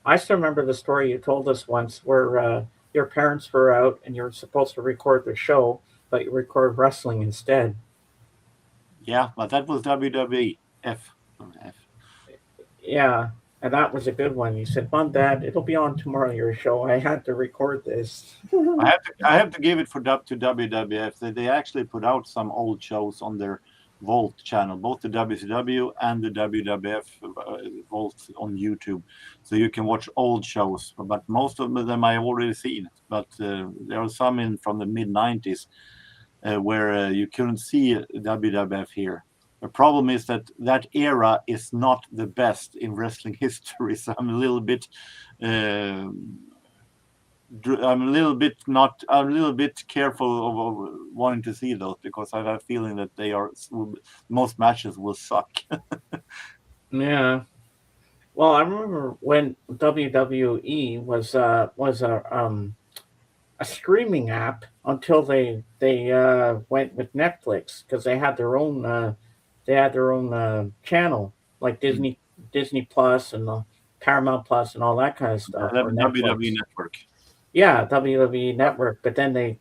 I still remember the story you told us once where your parents were out and you were supposed to record the show, but you record wrestling instead. Yeah, but that was WWE. F. Yeah, and that was a good one. You said, "Mom, Dad, it'll be on tomorrow, your show. I had to record this." I have to give it to WWF. They actually put out some old shows on their Vault channel, both the WCW and the WWF Vault on YouTube, so you can watch old shows. But most of them I already seen. But there are some from the mid '90s where you couldn't see WWF here. The problem is that era is not the best in wrestling history, so I'm a little bit careful of wanting to see those because I have a feeling that most matches will suck. Yeah. Well, I remember when WWE was a streaming app until they went with Netflix because they had their own channel like Disney Plus and the Paramount Plus and all that kind of stuff. Or WWE Netflix. Network. Yeah, WWE Network. But then they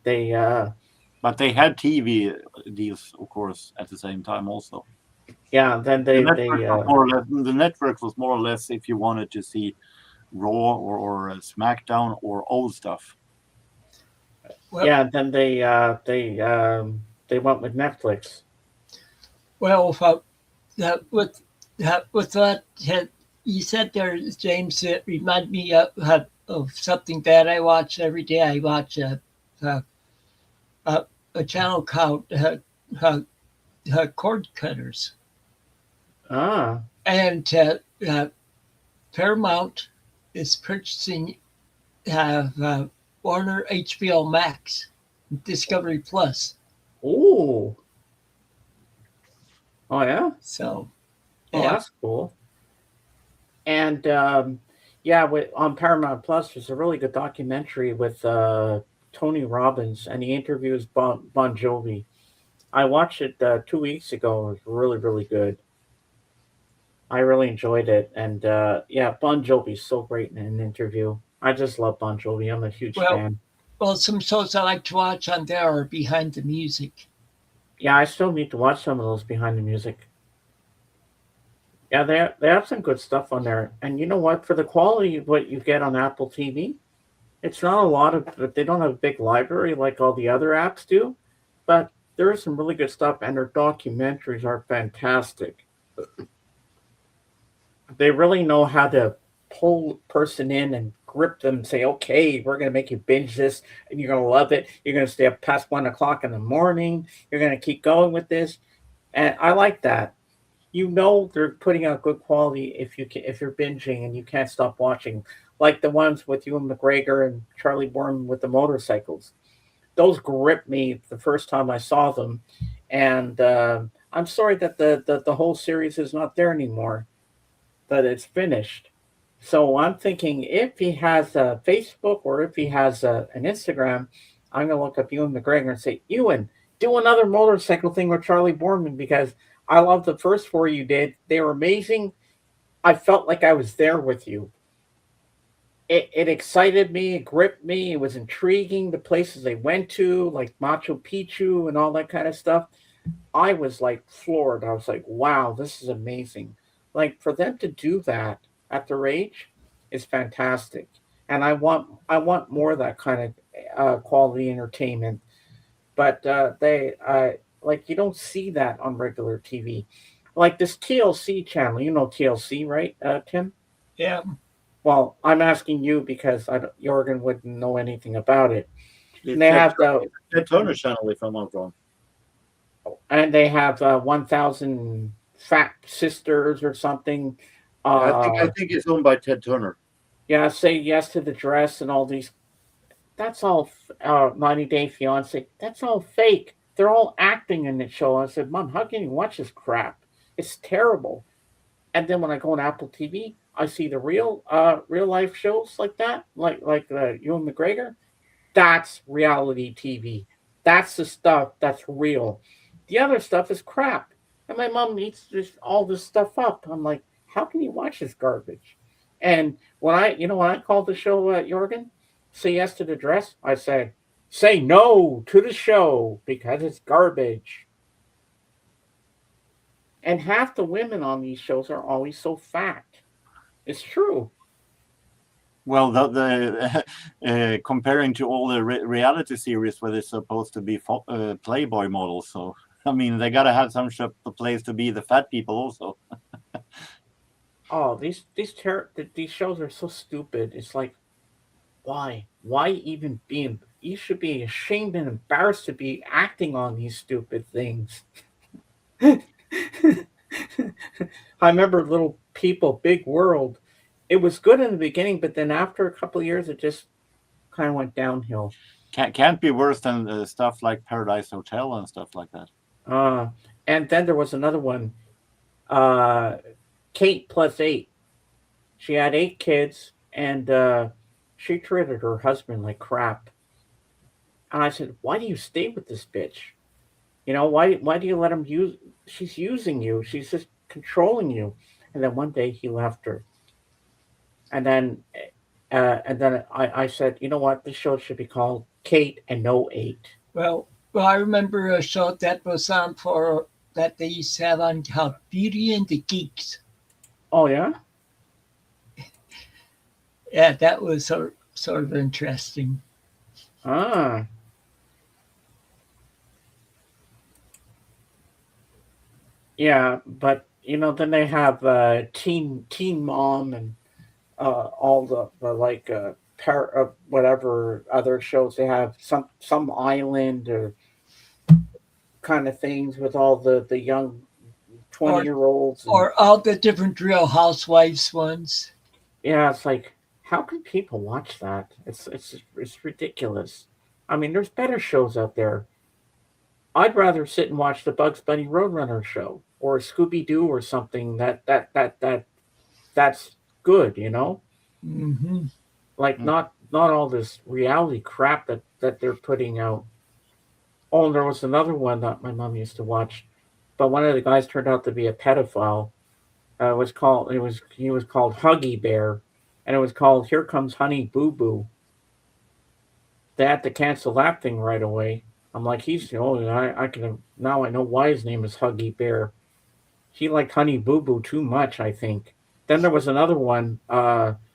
But they had TV deals, of course, at the same time also. yeah, then the network was more or less if you wanted to see Raw or SmackDown or old stuff. Well, yeah, then they went with Netflix. Well, with that you said there, James, it reminded me of something that I watch every day. I watch a channel called Cord Cutters. Ah. And Paramount is purchasing Warner HBO Max, Discovery Plus. Ooh. Oh yeah. So. Oh, yeah. That's cool. And on Paramount Plus, there's a really good documentary with Tony Robbins, and he interviews Bon Jovi. I watched it 2 weeks ago. It was really, really good. I really enjoyed it, and Bon Jovi's so great in an interview. I just love Bon Jovi. I'm a huge fan. Well, some shows I like to watch on there are Behind the Music. Yeah, I still need to watch some of those Behind the Music. Yeah, they have some good stuff on there, and you know what? For the quality of what you get on Apple TV, it's not a lot of. They don't have a big library like all the other apps do, but there is some really good stuff, and their documentaries are fantastic. They really know how to pull a person in and grip them and say, okay, we're going to make you binge this and you're going to love it. You're going to stay up past 1 o'clock in the morning. You're going to keep going with this. And I like that. You know, they're putting out good quality if you're binging and you can't stop watching, like the ones with Ewan McGregor and Charlie Boorman with the motorcycles. Those gripped me the first time I saw them. And I'm sorry that the whole series is not there anymore, that it's finished. So I'm thinking if he has a Facebook or if he has an Instagram, I'm going to look up Ewan McGregor and say, Ewan, do another motorcycle thing with Charlie Boorman because I love the first four you did. They were amazing. I felt like I was there with you. It excited me, it gripped me, it was intriguing. The places they went to, like Machu Picchu and all that kind of stuff. I was like floored. I was like, wow, this is amazing. Like for them to do that at their age is fantastic. And I want more of that kind of quality entertainment. But they like you don't see that on regular TV. Like this TLC channel, you know TLC, right, Tim? Yeah. Well, I'm asking you because Jorgen wouldn't know anything about it. And It's they Ted, have the Ted Turner channel, if I'm not wrong. 1,000 Fat Sisters or something. I think it's owned by Ted Turner. Yeah, Say Yes to the Dress and all these. That's all 90 Day Fiance. That's all fake. They're all acting in the show. I said, Mom, how can you watch this crap? It's terrible. And then when I go on Apple TV, I see the real life shows like that, like Ewan McGregor. That's reality TV. That's the stuff that's real. The other stuff is crap. And my mom eats all this stuff up. I'm like, how can you watch this garbage? And when I called the show Jorgen, Say Yes to the Dress, I said, say no to the show because it's garbage. And half the women on these shows are always so fat. It's true. Well, the comparing to all the reality series where they're supposed to be Playboy models, so I mean they gotta have some place to be the fat people also. Oh, these shows are so stupid. It's like, why even be? You should be ashamed and embarrassed to be acting on these stupid things. I remember Little People, Big World. It was good in the beginning, but then after a couple of years, it just kind of went downhill. Can't be worse than stuff like Paradise Hotel and stuff like that. Uh, and then there was another one, uh, Kate plus eight. She had 8 kids, and she treated her husband like crap. And I said, "Why do you stay with this bitch? Why do you let him use? She's using you. She's just controlling you." And then one day he left her, and then I said, "You know what? This show should be called Kate and No Eight." Well, I remember a show that was on for that they used to have on called Beauty and the Geeks. Oh yeah. Yeah, that was sort of interesting. Ah. Yeah, but then they have Teen Mom and all the like whatever other shows they have, some island or kind of things with all the young 20 Or year olds. or all the different Real Housewives ones. Yeah, it's like, how can people watch that? It's ridiculous. I mean, there's better shows out there. I'd rather sit and watch the Bugs Bunny Roadrunner show or Scooby Doo or something that's good. Hmm. Like not all this reality crap that they're putting out. Oh, and there was another one that my mom used to watch, but one of the guys turned out to be a pedophile. He was called Huggy Bear, and it was called Here Comes Honey Boo Boo. They had to cancel that thing right away. I'm like, I can now I know why his name is Huggy Bear. He liked Honey Boo Boo too much, I think. Then there was another one,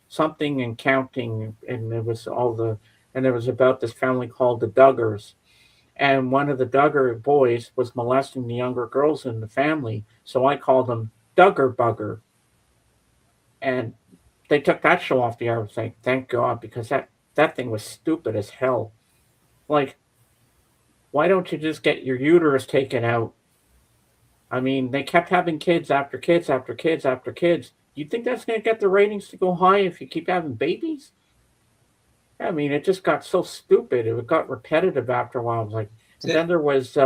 something and counting, and it was about this family called the Duggars, and one of the Duggar boys was molesting the younger girls in the family, so I called him Duggar Bugger, and they took that show off the air. I was like, thank God, because that thing was stupid as hell. Like, why don't you just get your uterus taken out? I mean, they kept having kids after kids after kids after kids. You think that's going to get the ratings to go high if you keep having babies? I mean, it just got so stupid. It got repetitive after a while. I was like, and They, then there was they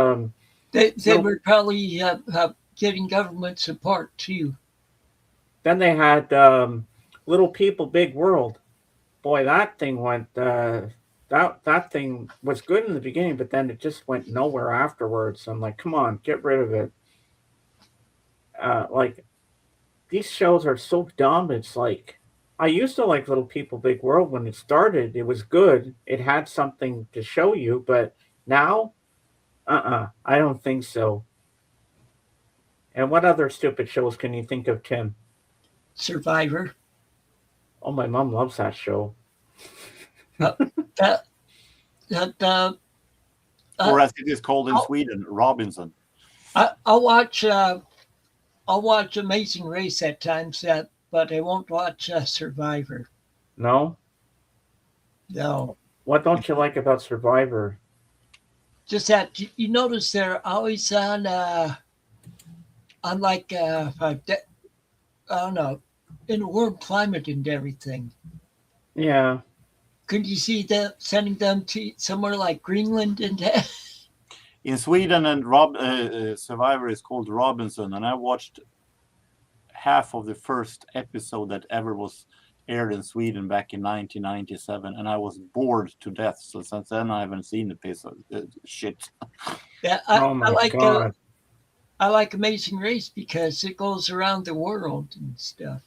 little. were probably getting government support too. Then they had Little People, Big World. Boy, that thing went. That thing was good in the beginning, but then it just went nowhere afterwards. I'm like, come on, get rid of it. Like these shows are so dumb. It's like I used to like Little People Big World when it started. It was good. It had something to show you, but now, I don't think so. And what other stupid shows can you think of, Tim? Survivor. Oh, my mom loves that show. Uh, that, that, Or as it is called in I'll- Sweden, Robinson. I'll watch. I'll watch Amazing Race at times, but I won't watch Survivor. No? No, What don't you like about Survivor? just that you notice they're always on like I don't know, in a warm climate and everything. Yeah. Could you see them sending them to somewhere like Greenland and In Sweden, and Survivor is called Robinson, and I watched half of the first episode that ever was aired in Sweden back in 1997, and I was bored to death. So since then, I haven't seen a piece of shit. yeah, Oh my God. I like Amazing Race because it goes around the world and stuff.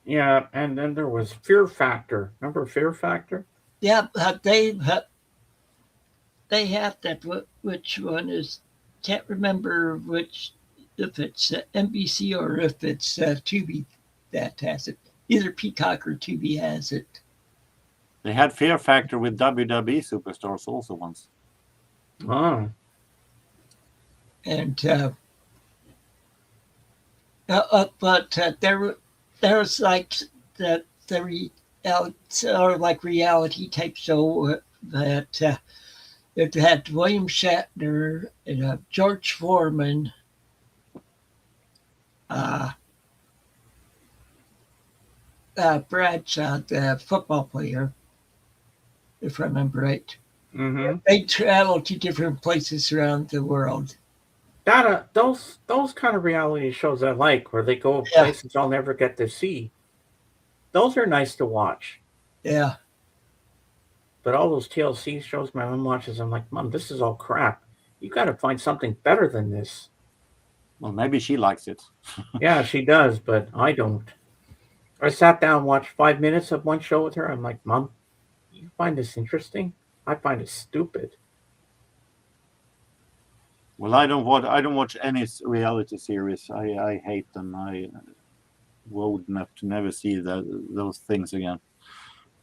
Yeah, and then there was Fear Factor. Remember Fear Factor? Yeah, they have that. Which one is? Can't remember which. If it's NBC or if it's Tubi that has it. Either Peacock or Tubi has it. They had Fear Factor with WWE superstars also once. Oh. And but there's like the or like reality type show that it had William Shatner and George Foreman, Bradshaw, the football player, if I remember right. Mm-hmm. They travel to different places around the world. That those kind of reality shows I like, where they go Yeah. places I'll never get to see. Those are nice to watch. Yeah, But all those TLC shows my mom watches, I'm like, Mom, this is all crap. You got to find something better than this. Well, maybe she likes it. Yeah, she does, but I don't. I sat down and watched 5 minutes of one show with her. I'm like, Mom, you find this interesting? I find it stupid. Well, I don't watch any reality series. I hate them. I would have to never see those things again.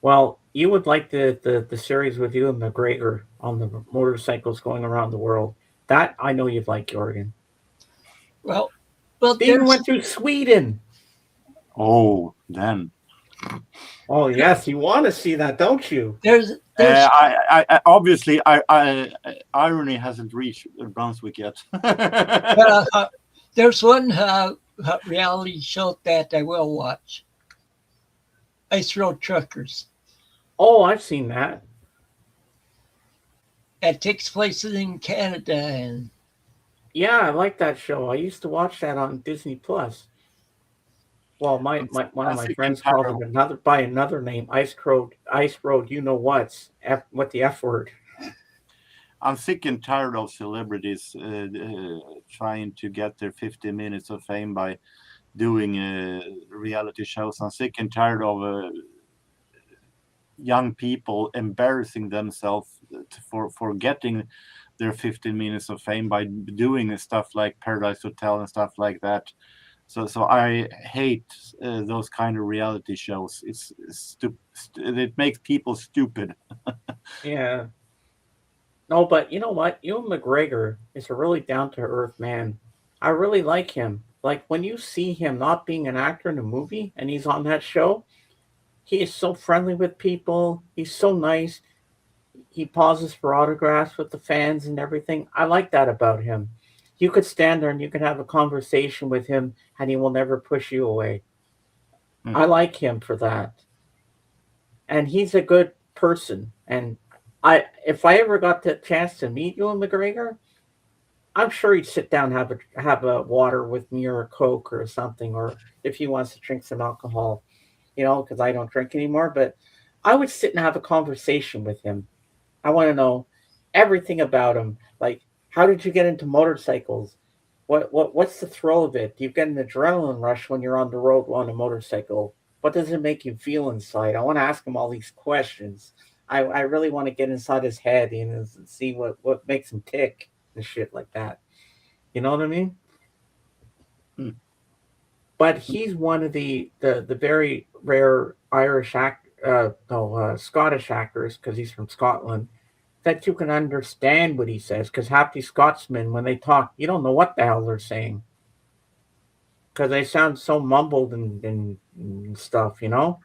Well, you would like the series with you and McGregor on the motorcycles going around the world. That I know you'd like, Jorgen. well, They even went to Sweden. Oh, then. Oh yes, you want to see that, don't you? there's I obviously, irony hasn't reached Brunswick yet. there's one reality show that I will watch. Ice Road Truckers. Oh, I've seen that. It takes place in Canada, and Yeah, I like that show. I used to watch that on Disney Plus. Well, one of my friends called it another name, Ice Road. You know what the F word? I'm sick and tired of celebrities trying to get their 50 minutes of fame by doing reality shows. I'm sick and tired of young people embarrassing themselves for getting their 15 minutes of fame by doing stuff like Paradise Hotel and stuff like that. So I hate those kind of reality shows. It's stupid. It makes people stupid. Yeah. No, but you know what? Ewan McGregor is a really down to earth man. I really like him. Like when you see him not being an actor in a movie and he's on that show, he is so friendly with people. He's so nice. He pauses for autographs with the fans and everything. I like that about him. You could stand there and you could have a conversation with him and he will never push you away. I like him for that. And he's a good person. And if I ever got the chance to meet Ewan McGregor, I'm sure he'd sit down and have a water with me or a Coke or something, or if he wants to drink some alcohol, because I don't drink anymore. But I would sit and have a conversation with him. I want to know everything about him. Like, how did you get into motorcycles? what's the thrill of it? You get an adrenaline rush when you're on the road on a motorcycle. What does it make you feel inside? I want to ask him all these questions. I really want to get inside his head and see what makes him tick and shit like that. You know what I mean? Hmm. But he's one of the very rare Scottish actors, because he's from Scotland, that you can understand what he says. Because half these Scotsmen, when they talk, you don't know what the hell they're saying, because they sound so mumbled and stuff, you know.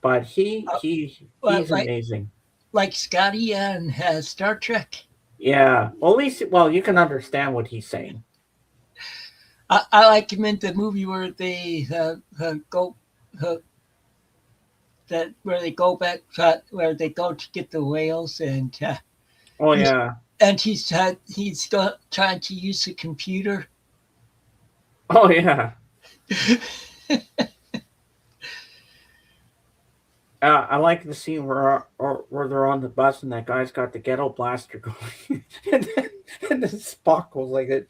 But Well, he's amazing. like Scotty and Star Trek. Yeah. Well, at least you can understand what he's saying. I like him in the movie where they go where they go back where they go to get the whales Oh yeah. and he's trying to use the computer. Oh yeah. I like the scene where they're on the bus and that guy's got the ghetto blaster going, and then Spock goes like it,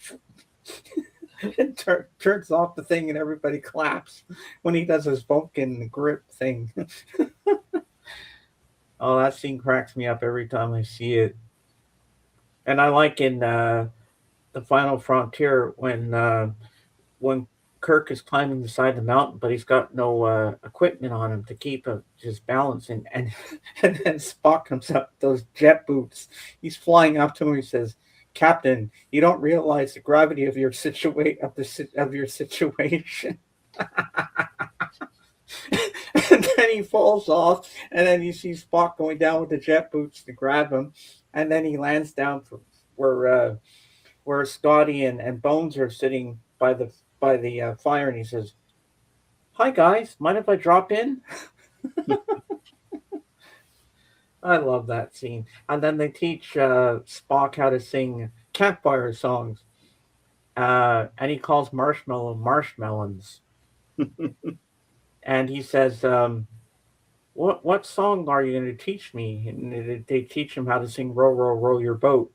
and turns off the thing, and everybody claps when he does his Vulcan grip thing. Oh, that scene cracks me up every time I see it. And I like in the Final Frontier when Kirk is climbing the side of the mountain, but he's got no equipment on him to keep his balance, and and then Spock comes up with those jet boots. He's flying up to him. He says, "Captain, you don't realize the gravity of your of your situation." And then he falls off, and then you see Spock going down with the jet boots to grab him, and then he lands down where Scotty and Bones are sitting by the fire, and he says, "Hi guys, mind if I drop in?" I love that scene. And then they teach Spock how to sing campfire songs, and he calls marshmallow marshmallows, and he says, what song are you going to teach me? And they teach him how to sing "Row, row, row your boat."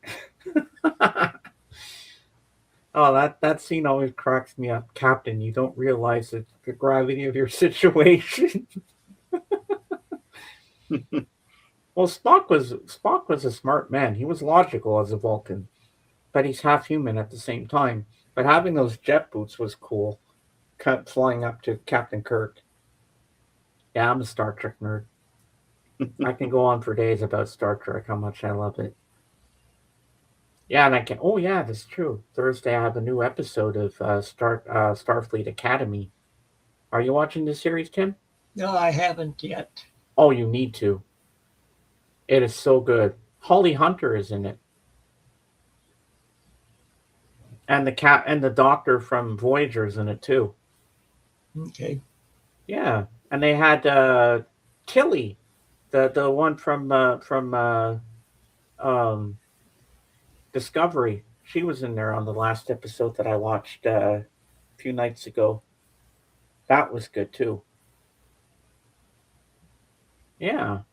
Oh, that scene always cracks me up. Captain, you don't realize the gravity of your situation. Well, Spock was a smart man. He was logical as a Vulcan, but he's half human at the same time. But having those jet boots was cool. Kept flying up to Captain Kirk. Yeah, I'm a Star Trek nerd. I can go on for days about Star Trek, how much I love it. Yeah, and I can. Oh, yeah, that's true. Thursday, I have a new episode of Starfleet Academy. Are you watching this series, Tim? No, I haven't yet. Oh, you need to. It is so good. Holly Hunter is in it, and the doctor from Voyager is in it too. Okay. Yeah, and they had Tilly, the one from um, Discovery. She was in there on the last episode that I watched a few nights ago. That was good too. Yeah.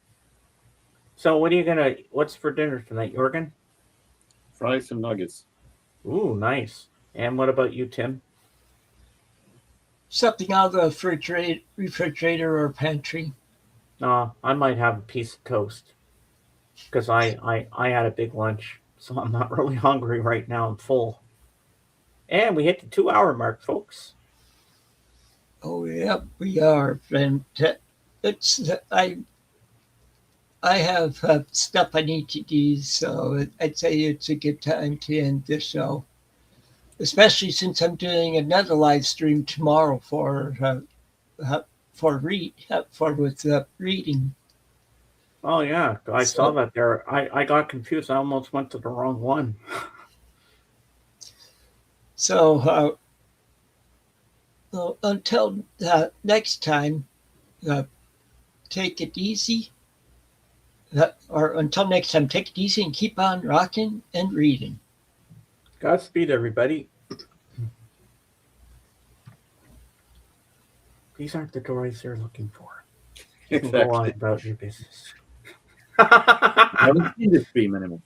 So what's for dinner tonight, Jorgen? Fries and nuggets. Ooh, nice. And what about you, Tim? Something out of the refrigerator or pantry. I might have a piece of toast because I had a big lunch, so I'm not really hungry right now. I'm full. And we hit the 2 hour mark, folks. Oh, yeah, we are. And it's I have stuff I need to do, so I'd say it's a good time to end the show. Especially since I'm doing another live stream tomorrow for reading. Oh yeah, I saw that there. I got confused. I almost went to the wrong one. So until next time, take it easy. Or until next time, take it easy and keep on rocking and reading. Godspeed, everybody. These aren't the droids they're looking for. You can go on about your business. I haven't seen this stream anymore.